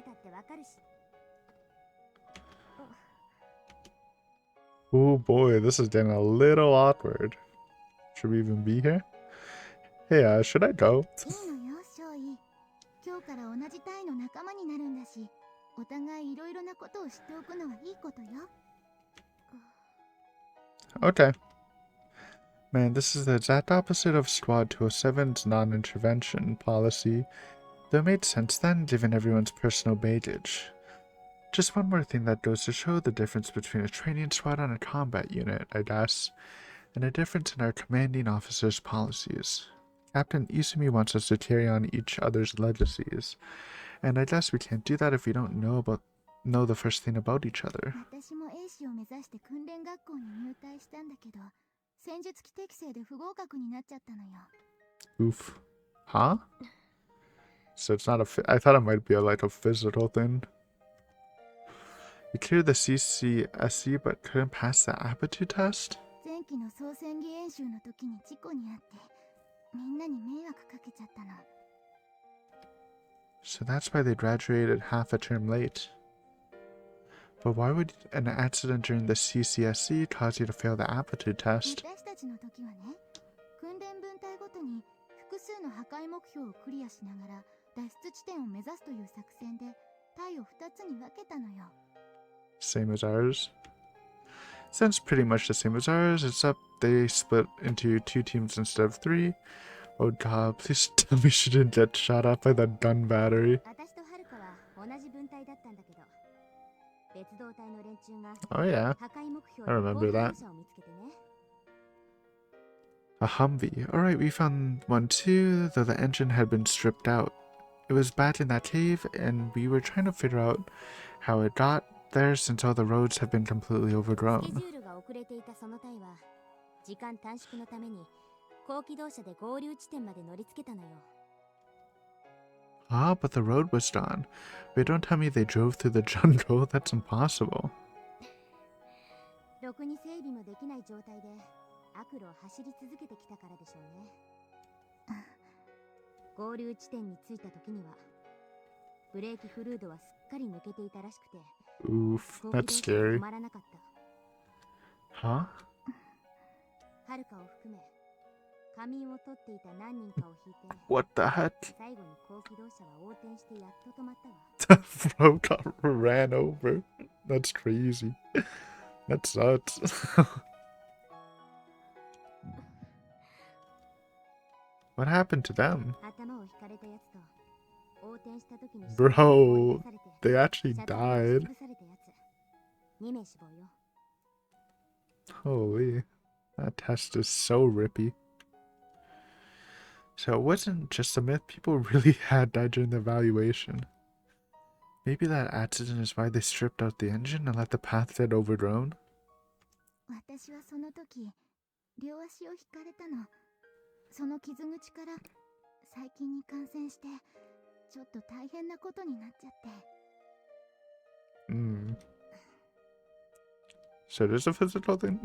Oh boy, this is getting a little awkward. Should we even be here? Hey, should I go? 今日から同じ隊の仲間になるんだし、お互いいろいろなことを知っておくのはいいことよ。Okay. Man, this is the exact opposite of Squad 207's non-intervention policy, though it made sense then, given everyone's personal baggage. Just one more thing that goes to show the difference between a training squad and a combat unit, I guess, and a difference in our commanding officer's policies. Captain Isumi wants us to carry on each other's legacies, and I guess we can't do that if we don't know the first thing about each other. 私も英士を目指して訓練学校に入隊したんだけど、戦術機適正で不合格になっちゃったのよ。 Oof. Huh? So it's not I thought it might be like a physical thing. You cleared the CCSE but couldn't pass the aptitude test? 前期の総戦技演習の時に事故に遭って、みんなに迷惑かけちゃったの。 So that's why they graduated half a term late. But why would an accident during the CCSE cause you to fail the aptitude test? 私たちの時はね、訓練分隊ごとに複数の破壊目標をクリアしながら脱出地点を目指すという作戦で隊を2つに分けたのよ。 Same as ours. Sounds pretty much the same as ours, except they split into 2 teams instead of 3. Oh god, please tell me she didn't get shot up by that gun battery. 私とはるかは同じ分隊だったんだけど、別動隊の連中が Oh yeah, 破壊目標 I で remember 攻 that. 撃者を見つけてね。 A Humvee. Alright, we found one too, though the engine had been stripped out. It was back in that cave, and we were trying to figure out how it got there since all the roads have been completely スケ overgrown. ジュールが遅れていたその隊は時間短縮のために高機動車で合流地点まで乗り付けたのよ。 Ah, but the road was gone. Wait, don't tell me they drove through the jungle. That's impossible. ろくに整備もできない状態で悪路を走り続けてきたからでしょうね。合流地点に着いた時にはブレーキフルードはすっかり抜けていたらしくて、 Oof, 高 that's 機動車が scary. 止まらなかった。 Huh? はるかを含め仮眠を取っていた何人かを引いて What the heck? 最後に高機動車は横転してやっと止まったわ。 Bro got ran over. That's crazy. That sucks. What happened to them? 頭を引かれたやつと横転した時に Bro, they actually 車体を died. 押しつぶされたやつ2名死亡よ。 Holy. That test is so rippy. So it wasn't just a myth, people really had died during the evaluation. Maybe that accident is why they stripped out the engine and let the path get overgrown? 私はその時、両足を引かれたの。その傷口から細菌に感染して、ちょっと大変なことになっちゃって。So it is a physical thing?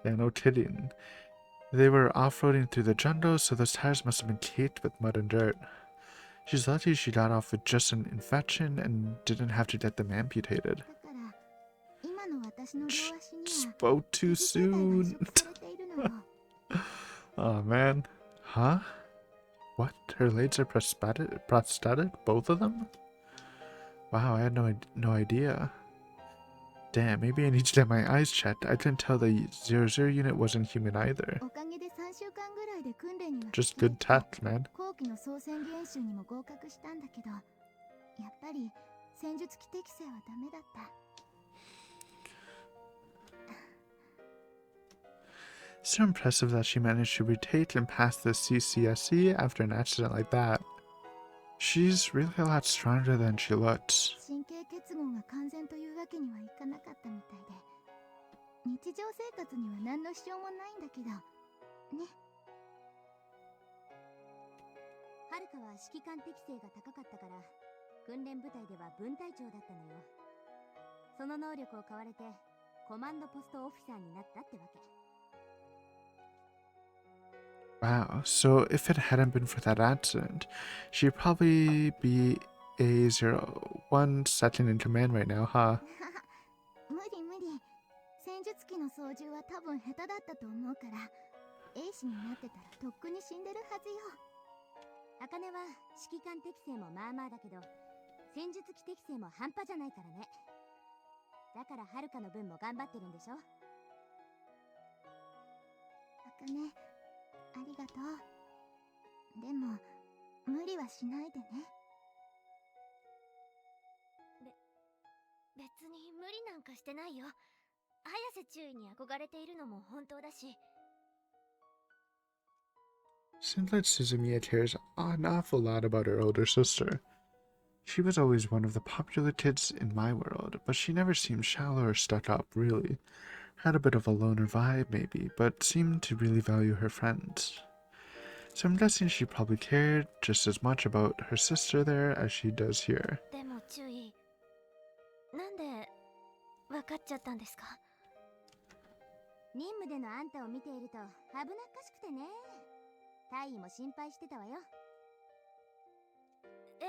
Yeah, no kidding. They were off-roading through the jungle, so those tires must have been caked with mud and dirt. She's lucky she got off with just an infection and didn't have to get them amputated. だから今の私の両足には Spoke too 傷生態が soon. 移植されているのよ。 Oh man. Huh? What? Her legs are prosthetic? Both of them? Wow, I had no idea. Damn, maybe I need to get my eyes checked. I couldn't tell the 00 unit wasn't human either. おかげで3週間ぐらいで訓練には Just good tech, man. 後期の総戦技演習にも合格したんだけど、やっぱり戦術機適正はダメだった。 So impressive that she managed to retake and pass the CCSE after an accident like that. She's really a lot stronger than she looks. 神経結合が完全というわけにはいかなかったみたいで、日常生活には何の支障もないんだけどね。はるかは指揮官適性が高かったから訓練部隊では分隊長だったのよ。その能力を買われてコマンドポストオフィサーになったってわけ。 Wow, so if it hadn't been for that accident, she'd probably be A01 second in command right now, huh? 無理無理。戦術機の操縦は多分下手だったと思うから、英士になってたらとっくに死んでるはずよ。茜は指揮官適性もまあまあだけど、戦術機適性も半端じゃないからね。だからはるかの分も頑張ってるんでしょ。かね、ありがとう。でも無理はしないでね。別に無理なんかしてないよ。早瀬注意に憧れているのも本当だし。 Seems like Suzumiya cares an awful lot about her older sister. She was always one of the popular kids in my world, but she never seemed shallow or stuck up, really. Had a bit of a loner vibe, maybe, but seemed to really value her friends. So I'm guessing she probably cared just as much about her sister there as she does here. でも注意、なんで分かっちゃったんですか？任務でのあんたを見ていると危なっかしくてね。大尉も心配してたわよ。え、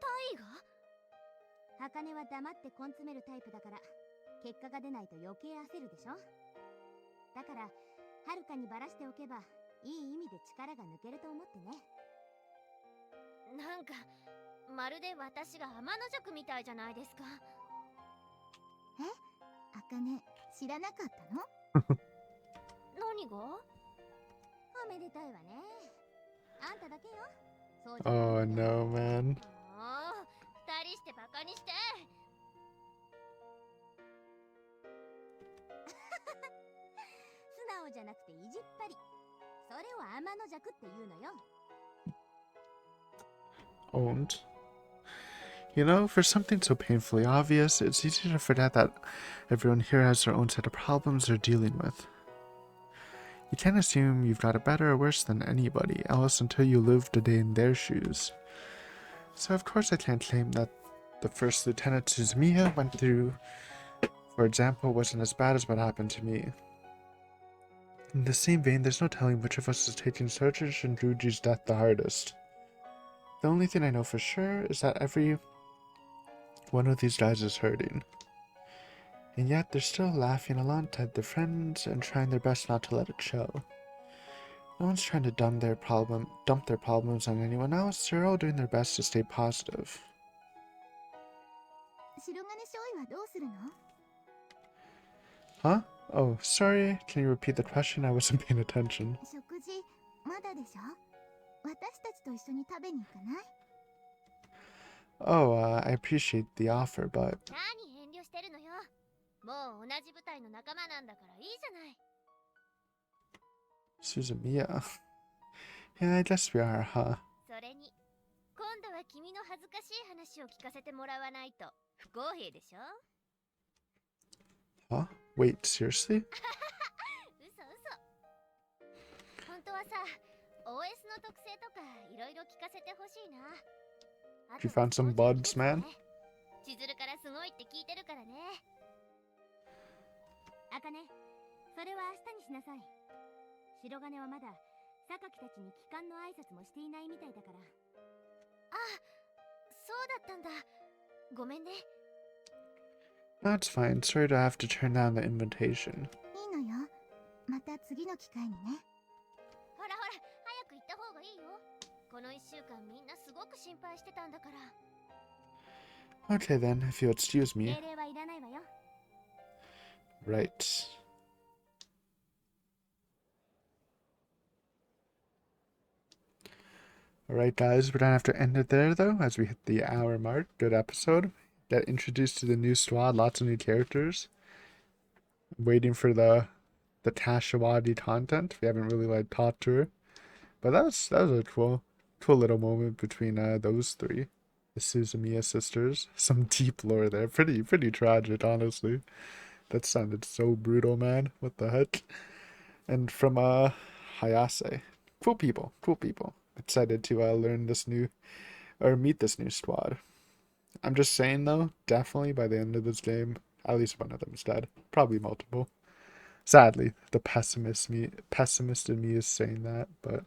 大尉が？茜は黙って根詰めるタイプだから、結果が出ないと余計焦るでしょ。だからはるかにバラしておけばいい意味で力が抜けると思ってね。なんかまるで私が天の弱みたいじゃないですか。え、茜知らなかったの？何が？おめでたいわね。あんただけよ。そうじゃない Oh no, man. もう二人してバカにして。素直じゃなくて意地っ張り。それを天の弱って言うのよ。 Owned. You know, for something so painfully obvious, it's easy to forget that everyone here has their own set of problems they're dealing with. You can't assume you've got it better or worse than anybody else until you lived a day in their shoes. So of course I can't claim that the first Lieutenant Suzumiya went through, for example, wasn't as bad as what happened to me. In the same vein, there's no telling which of us is taking Sergeant Shinjuji's death the hardest. The only thing I know for sure is that every one of these guys is hurting. And yet they're still laughing alongside their friends and trying their best not to let it show. No one's trying to dump their problems on anyone else. They're all doing their best to stay positive. 白金少尉はどうするの？ Huh? Oh, sorry. Can you repeat the question? I wasn't paying attention. 食事まだでしょ？私たちと一緒に食べに行かない？ Oh, I appreciate the offer, but 何遠慮してるのよ。もう同じ部隊の仲間なんだからいいじゃない。 Suzumiya. Yeah, I guess we are, huh? それに今度は君の恥ずかしい話を聞かせてもらわないと不公平でしょ。 Huh? Wait, seriously? 嘘嘘。本当はさ、OS の特性とかいろいろ聞かせてほしいな。あと You found some buds, man? 千鶴からすごいって聞いてるからね。あかね、それは明日にしなさい。白金はまだ榊たちに帰還の挨拶もしていないみたいだから。あ、そうだったんだ。ごめんね。 That's fine. Sorry to have to turn down the invitation. いいのよ。また次の機会にね。ほらほら、早く行った方がいいよ。この1週間みんなすごく心配してたんだから。 Okay then, if you'll excuse me. 命令はいらないわよ。 Right. Alright guys, we're gonna have to end it there though, as we hit the hour mark. Good episode. Get introduced to the new squad, lots of new characters. Waiting for the Tashawadi content. We haven't really like talked to her. But that was a cool little moment between those three. The Suzumiya sisters. Some deep lore there. Pretty tragic, honestly. That sounded so brutal, man. What the heck? And from Hayase. Cool people. Excited to learn this new, or meet this new squad. I'm just saying though, definitely by the end of this game, at least one of them is dead. Probably multiple. Sadly, the pessimist in me is saying that, but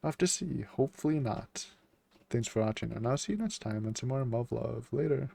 I'll have to see. Hopefully not. Thanks for watching, and I'll see you next time on some more Muv Luv. Later.